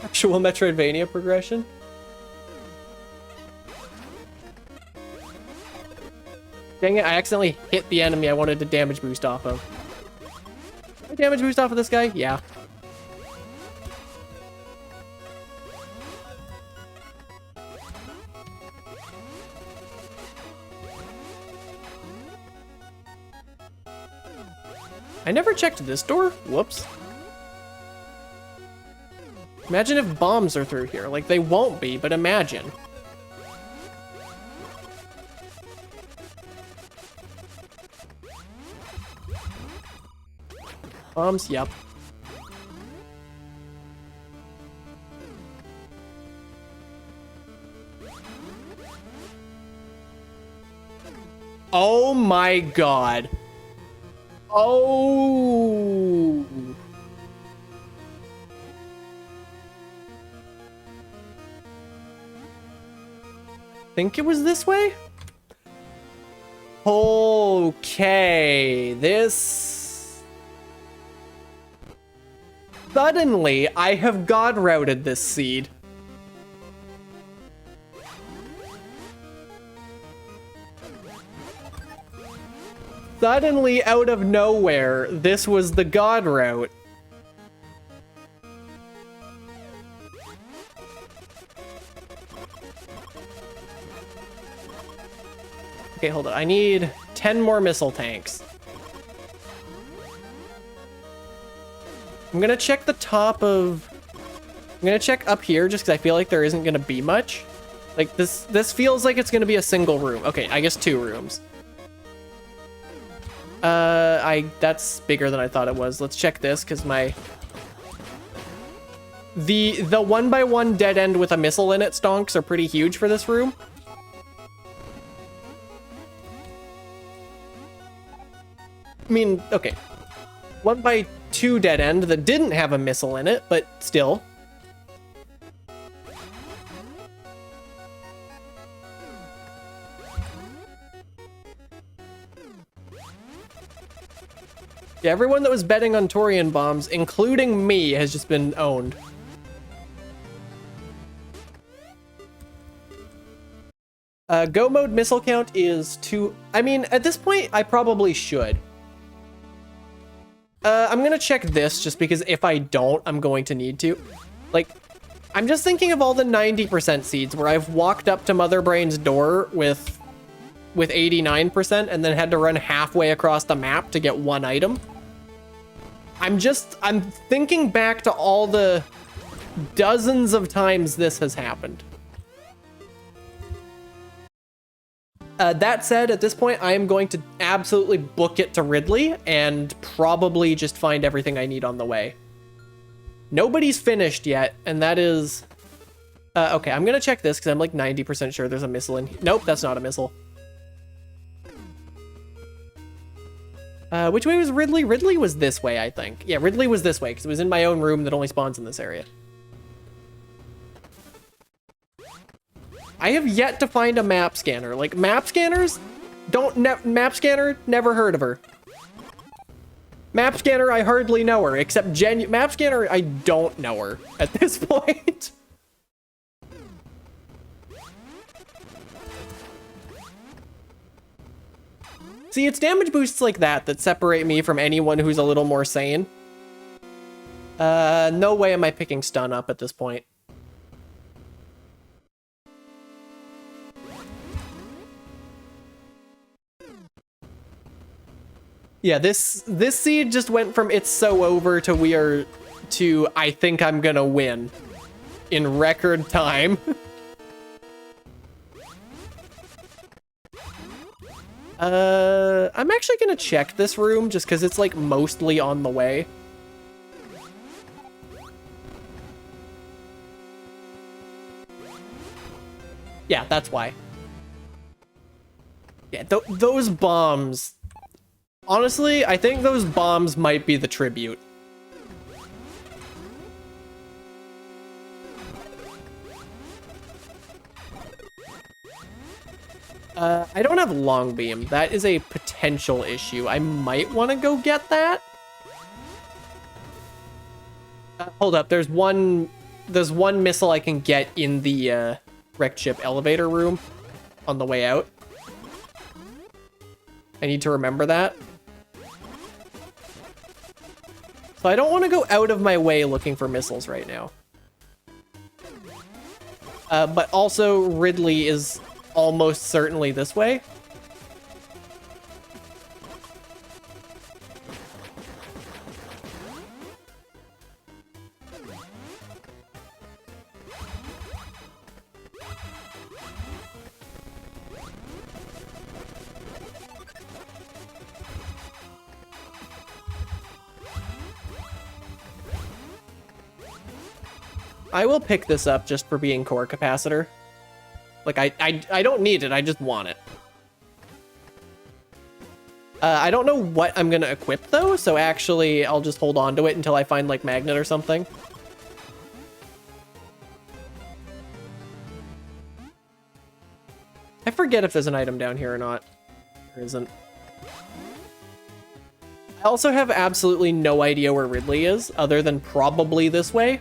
[SPEAKER 1] Actual Metroidvania progression? Dang it, I accidentally hit the enemy I wanted to damage boost off of. Can I damage boost off of this guy? Yeah. I never checked this door. Whoops. Imagine if bombs are through here. Like, they won't be, but imagine. Bombs, yep. Oh my god. Oh. Think it was this way? Okay, this... Suddenly, I have god routed this seed. Suddenly, out of nowhere, this was the god route. Okay, hold on. I need 10 more missile tanks. I'm gonna check the top of... I'm gonna check up here just because I feel like there isn't gonna be much. Like, this feels like it's gonna be a single room. Okay, I guess 2 rooms. That's bigger than I thought it was. Let's check this, because my... The 1x1 dead end with a missile in it stonks are pretty huge for this room. I mean, okay. 1x2 dead end that didn't have a missile in it, but still. Yeah, everyone that was betting on Torian bombs, including me, has just been owned. Go mode missile count is 2. I mean, at this point, I probably should. I'm gonna check this just because if I don't, I'm going to need to. Like, I'm just thinking of all the 90% seeds where I've walked up to Mother Brain's door with 89% and then had to run halfway across the map to get 1 item. I'm thinking back to all the dozens of times this has happened. That said, at this point, I am going to absolutely book it to Ridley and probably just find everything I need on the way. Nobody's finished yet, and that is... okay, I'm gonna check this because I'm like 90% sure there's a missile in here. Nope, that's not a missile. Which way was Ridley? Ridley was this way, I think. Yeah, Ridley was this way because it was in my own room that only spawns in this area. I have yet to find a map scanner. Like, map scanners? Map scanner? Never heard of her. Map scanner, I hardly know her, except map scanner, I don't know her at this point. See, it's damage boosts like that separate me from anyone who's a little more sane. No way am I picking stun up at this point. Yeah, this seed just went from it's so over to I think I'm gonna win in record time. I'm actually gonna check this room just because it's like mostly on the way. Yeah, that's why. Yeah, those bombs. Honestly, I think those bombs might be the tribute. I don't have long beam. That is a potential issue. I might want to go get that. Hold up, there's one missile I can get in the wrecked ship elevator room on the way out. I need to remember that. So I don't want to go out of my way looking for missiles right now. But also Ridley is almost certainly this way. I will pick this up just for being core capacitor. Like, I don't need it, I just want it. I don't know what I'm gonna equip, though, so actually, I'll just hold on to it until I find, like, magnet or something. I forget if there's an item down here or not. There isn't. I also have absolutely no idea where Ridley is, other than probably this way.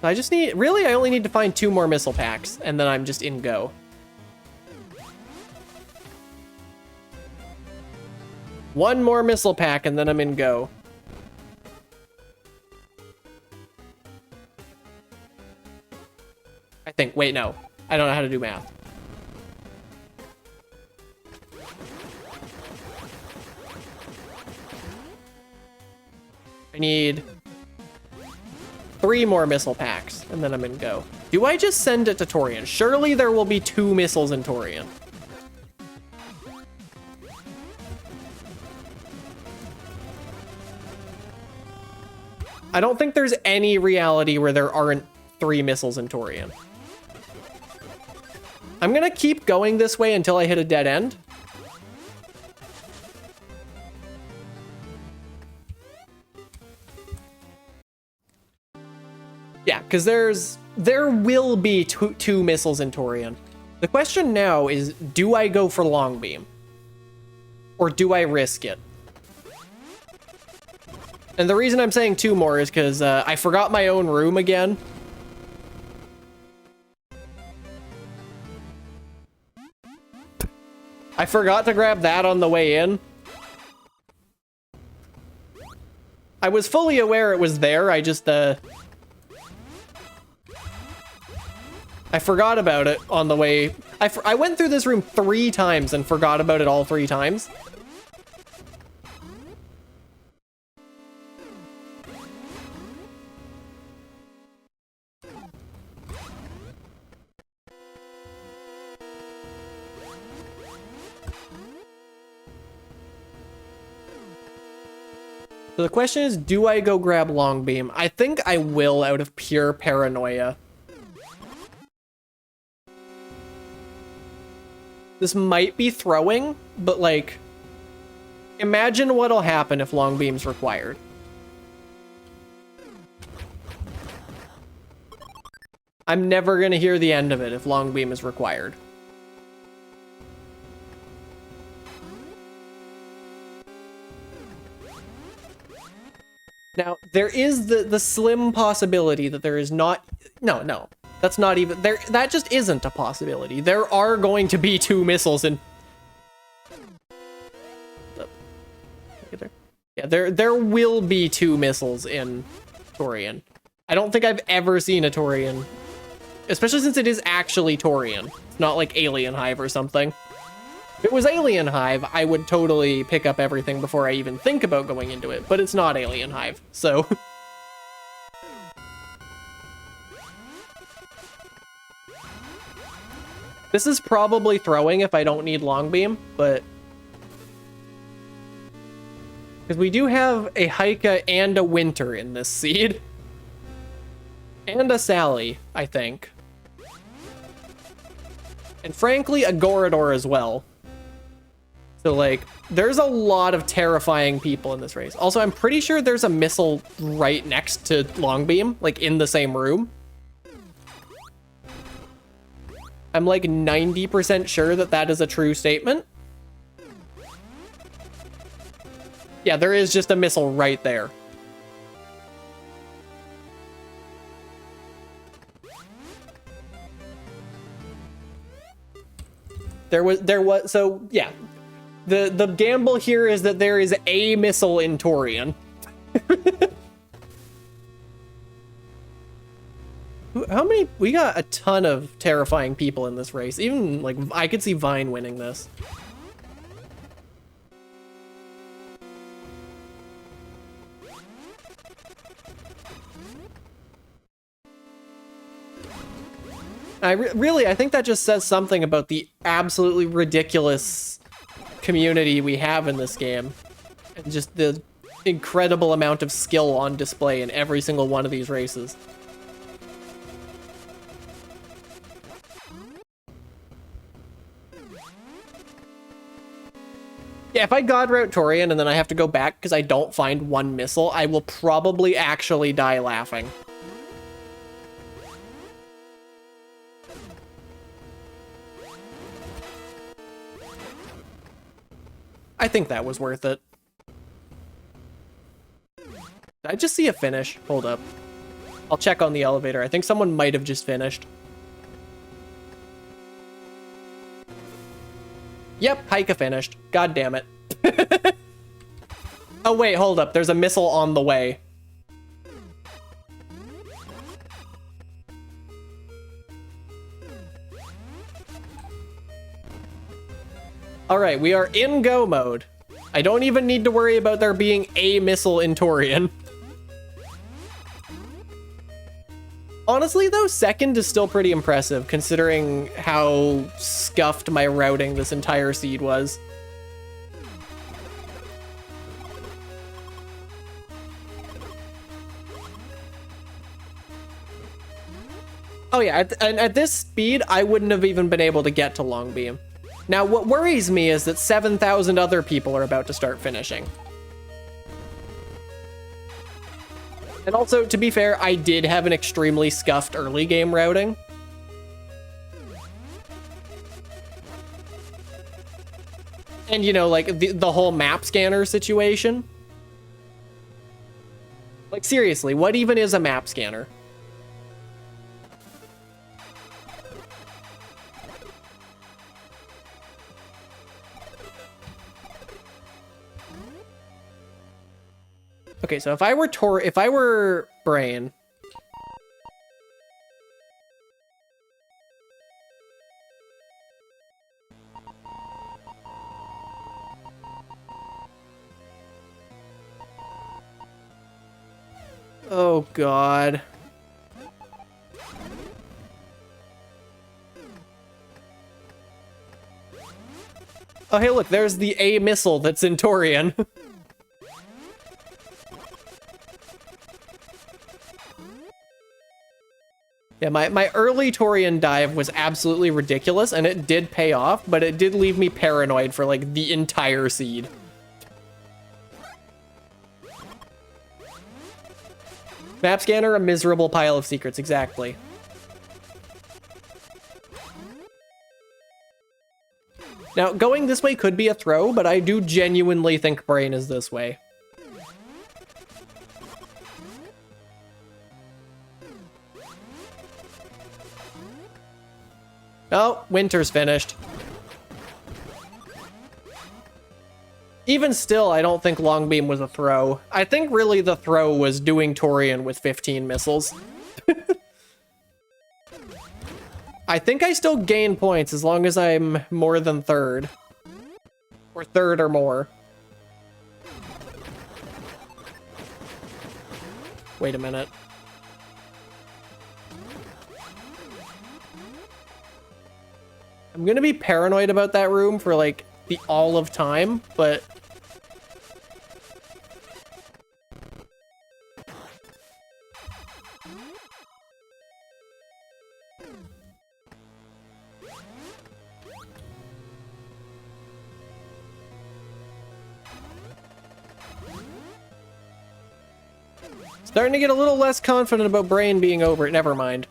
[SPEAKER 1] I just need, really, I only need to find 2 more missile packs, and then I'm just in go. One more missile pack, and then I'm in go. I think, wait, no. I don't know how to do math. I need 3 more missile packs, and then I'm in go. Do I just send it to Torian? Surely there will be 2 missiles in Torian. I don't think there's any reality where there aren't 3 missiles in Torian. I'm gonna keep going this way until I hit a dead end. Yeah, because there will be two missiles in Torian. The question now is, do I go for long beam? Or do I risk it? And the reason I'm saying 2 more is because I forgot my own room again. I forgot to grab that on the way in. I was fully aware it was there, I just, I forgot about it on the way. I went through this room 3 times and forgot about it all 3 times. So the question is, do I go grab long beam? I think I will out of pure paranoia. This might be throwing, but like, imagine what'll happen if long beam's required. I'm never gonna hear the end of it if long beam is required. Now, there is the slim possibility that there is not... No. That's not even... That just isn't a possibility. There are going to be 2 missiles in... Yeah, there will be 2 missiles in Torian. I don't think I've ever seen a Torian... Especially since it is actually Torian. It's not like Alien Hive or something. If it was Alien Hive, I would totally pick up everything before I even think about going into it, but it's not Alien Hive, so... This is probably throwing if I don't need long beam, but... Because we do have a Haika and a Winter in this seed. And a Sally, I think. And frankly, a Gorador as well. So, like, there's a lot of terrifying people in this race. Also, I'm pretty sure there's a missile right next to Longbeam, like, in the same room. I'm, like, 90% sure that that is a true statement. Yeah, there is just a missile right there. There was, so, yeah. The gamble here is that there is a missile in Torian. How many? We got a ton of terrifying people in this race. Even, like, I could see Vine winning this. I think that just says something about the absolutely ridiculous community we have in this game. And just the incredible amount of skill on display in every single one of these races. Yeah, if I God Route Torian and then I have to go back because I don't find one missile, I will probably actually die laughing. I think that was worth it. Did I just see a finish? Hold up. I'll check on the elevator. I think someone might have just finished. Yep, Haika finished. God damn it. Oh wait, hold up. There's a missile on the way. Alright, we are in go mode. I don't even need to worry about there being a missile in Torian. Honestly, though, second is still pretty impressive, considering how scuffed my routing this entire seed was. Oh yeah, at this speed, I wouldn't have even been able to get to Longbeam. Now, what worries me is that 7,000 other people are about to start finishing. And also, to be fair, I did have an extremely scuffed early game routing. And, you know, like, the whole map scanner situation. Like, seriously, what even is a map scanner? Okay, so if I were Brain. Oh God. Oh hey, look, there's the A missile that's in Torian. Yeah, my early Torian dive was absolutely ridiculous, and it did pay off, but it did leave me paranoid for, like, the entire seed. Map scanner, a miserable pile of secrets, exactly. Now, going this way could be a throw, but I do genuinely think Brain is this way. Oh, Winter's finished. Even still, I don't think Longbeam was a throw. I think really the throw was doing Torian with 15 missiles. I think I still gain points as long as I'm more than third. Or third or more. Wait a minute. I'm gonna be paranoid about that room for, like, the all of time, but... Starting to get a little less confident about Brain being over it. Never mind.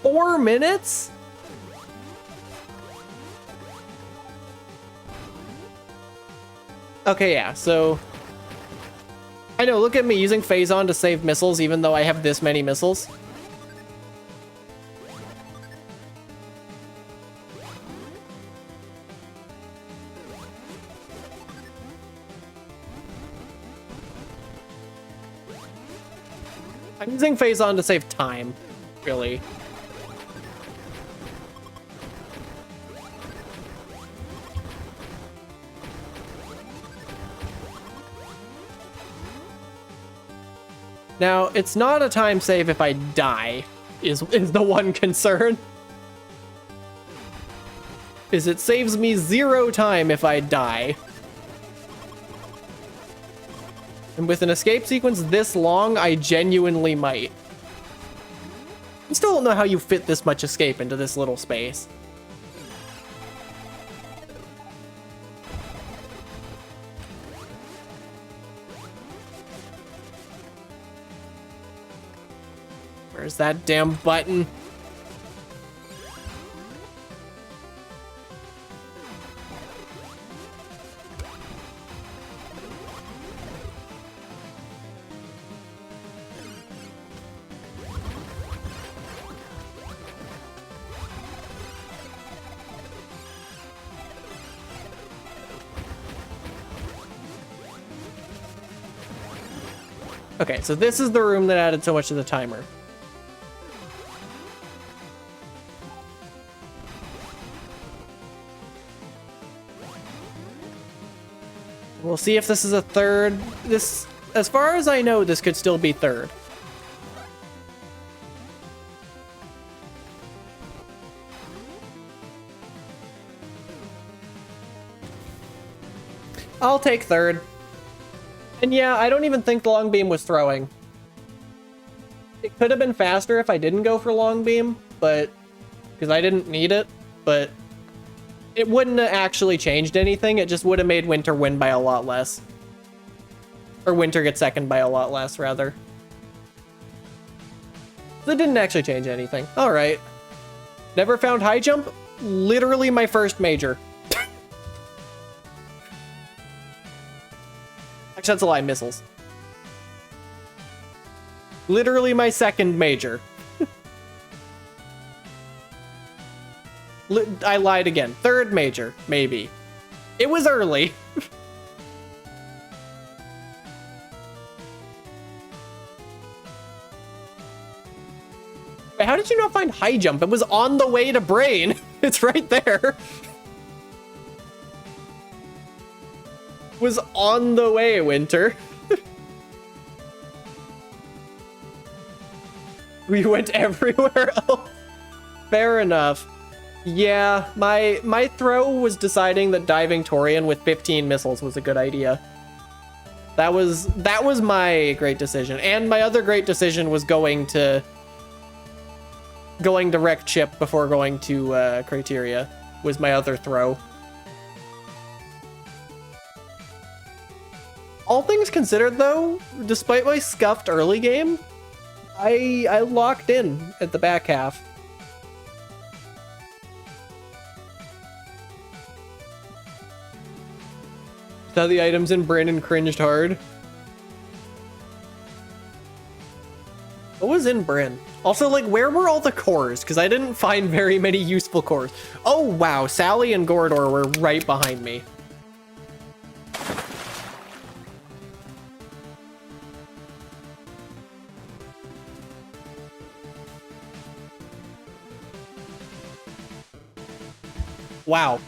[SPEAKER 1] Four minutes? Okay, yeah, so... I know, look at me using Phazon to save missiles even though I have this many missiles. I'm using Phazon to save time, really. Now, it's not a time save if I die, is the one concern. Is it saves me 0 time if I die. And with an escape sequence this long, I genuinely might. I still don't know how you fit this much escape into this little space. Where's that damn button? Okay, so this is the room that added so much to the timer. We'll see if this is a third. This, as far as I know, this could still be third. I'll take third. And yeah, I don't even think the long beam was throwing. It could have been faster if I didn't go for long beam, but because I didn't need it, but it wouldn't have actually changed anything. It just would have made Winter win by a lot less. Or Winter get second by a lot less, rather. So it didn't actually change anything. All right. Never found high jump? Literally my first major. Actually, that's a lie. Missiles. Literally my second major. I lied again. Third major, maybe. It was early. Wait, how did you not find high jump? It was on the way to Brain. It's right there. Was on the way, Winter. We went everywhere else. Fair enough. Yeah, my throw was deciding that diving Torian with 15 missiles was a good idea. That was my great decision. And my other great decision was going to Wreck Chip before going to Criteria was my other throw. All things considered, though, despite my scuffed early game, I locked in at the back half. Saw the items in Bryn and cringed hard. What was in Bryn? Also, like, where were all the cores? Because I didn't find very many useful cores. Oh, wow. Sally and Gordor were right behind me. Wow.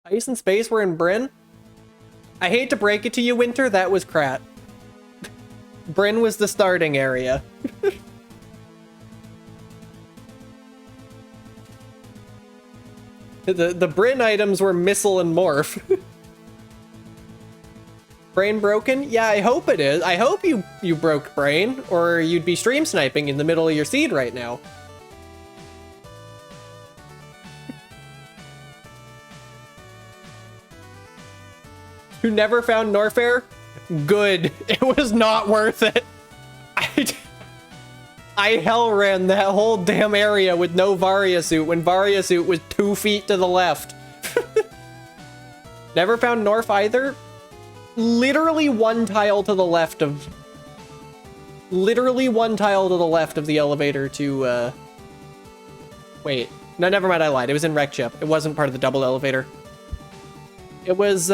[SPEAKER 1] Ice and Space were in Bryn? I hate to break it to you, Winter, that was Krat. Bryn was the starting area. The Bryn items were Missile and Morph. Brain broken? Yeah, I hope it is. I hope you broke Brain, or you'd be stream sniping in the middle of your seed right now. Who never found Norfair? Good. It was not worth it. I hell ran that whole damn area with no Varia suit when Varia suit was 2 feet to the left. Never found Norf either? Literally one tile to the left of... Literally one tile to the left of the elevator to, Wait. No, never mind, I lied. It was in Wreck Chip. It wasn't part of the double elevator. It was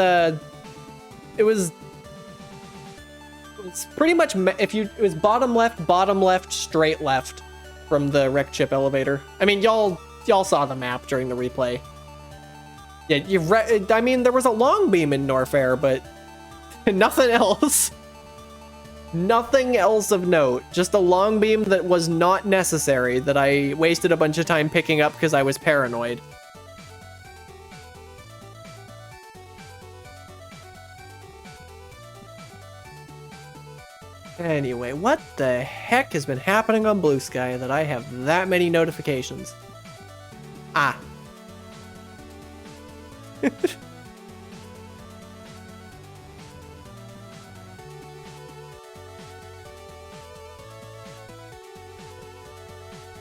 [SPEAKER 1] pretty much, it was bottom left, straight left from the Wreck Chip elevator. I mean, y'all saw the map during the replay. Yeah, I mean, there was a long beam in Norfair, but nothing else. Nothing else of note. Just a long beam that was not necessary, that I wasted a bunch of time picking up because I was paranoid. Anyway, what the heck has been happening on Blue Sky that I have that many notifications? Ah.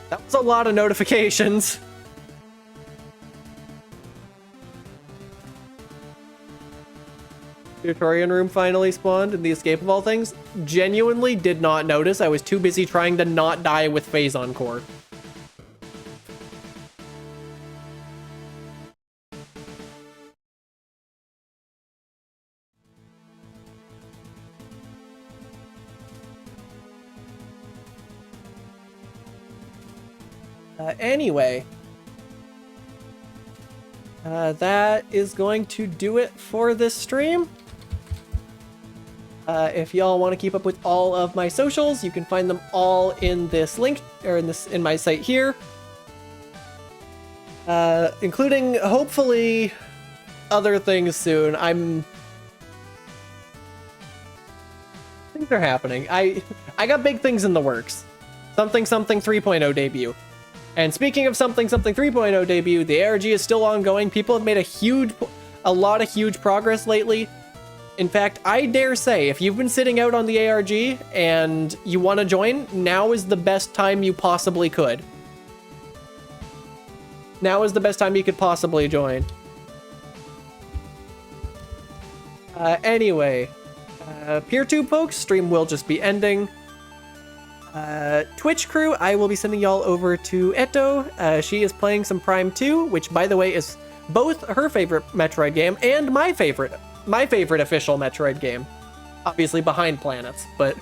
[SPEAKER 1] That was a lot of notifications. Tutorial room finally spawned in the Escape of All Things. Genuinely did not notice. I was too busy trying to not die with Phazon Core. Anyway, that is going to do it for this stream. If y'all want to keep up with all of my socials, you can find them all in this link, or in my site here. Including, hopefully, other things soon. Things are happening. I got big things in the works. Something 3.0 debut. And speaking of something 3.0 debut, the ARG is still ongoing. People have made a lot of huge progress lately. In fact, I dare say, if you've been sitting out on the ARG and you want to join, now is the best time you possibly could. Now is the best time you could possibly join. Anyway, PeerTube folks, stream will just be ending. Twitch crew, I will be sending y'all over to Eto. She is playing some Prime 2, which, by the way, is both her favorite Metroid game and my favorite official Metroid game. Obviously behind Planets, but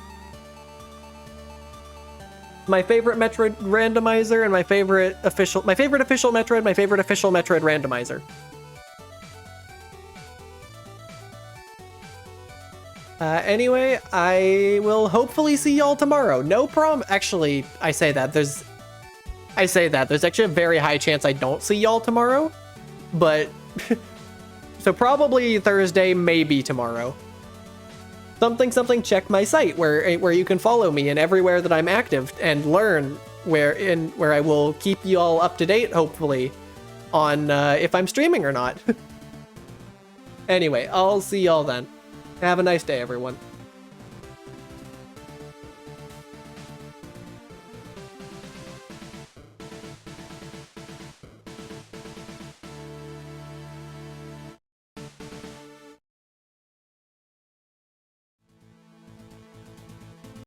[SPEAKER 1] my favorite Metroid randomizer and my favorite official Metroid, my favorite official Metroid randomizer. Anyway, I will hopefully see y'all tomorrow. No problem. Actually, I say that. There's actually a very high chance I don't see y'all tomorrow. But, so probably Thursday, maybe tomorrow. Check my site where you can follow me and everywhere that I'm active and learn where I will keep you all up to date, hopefully, on if I'm streaming or not. Anyway, I'll see y'all then. Have a nice day, everyone.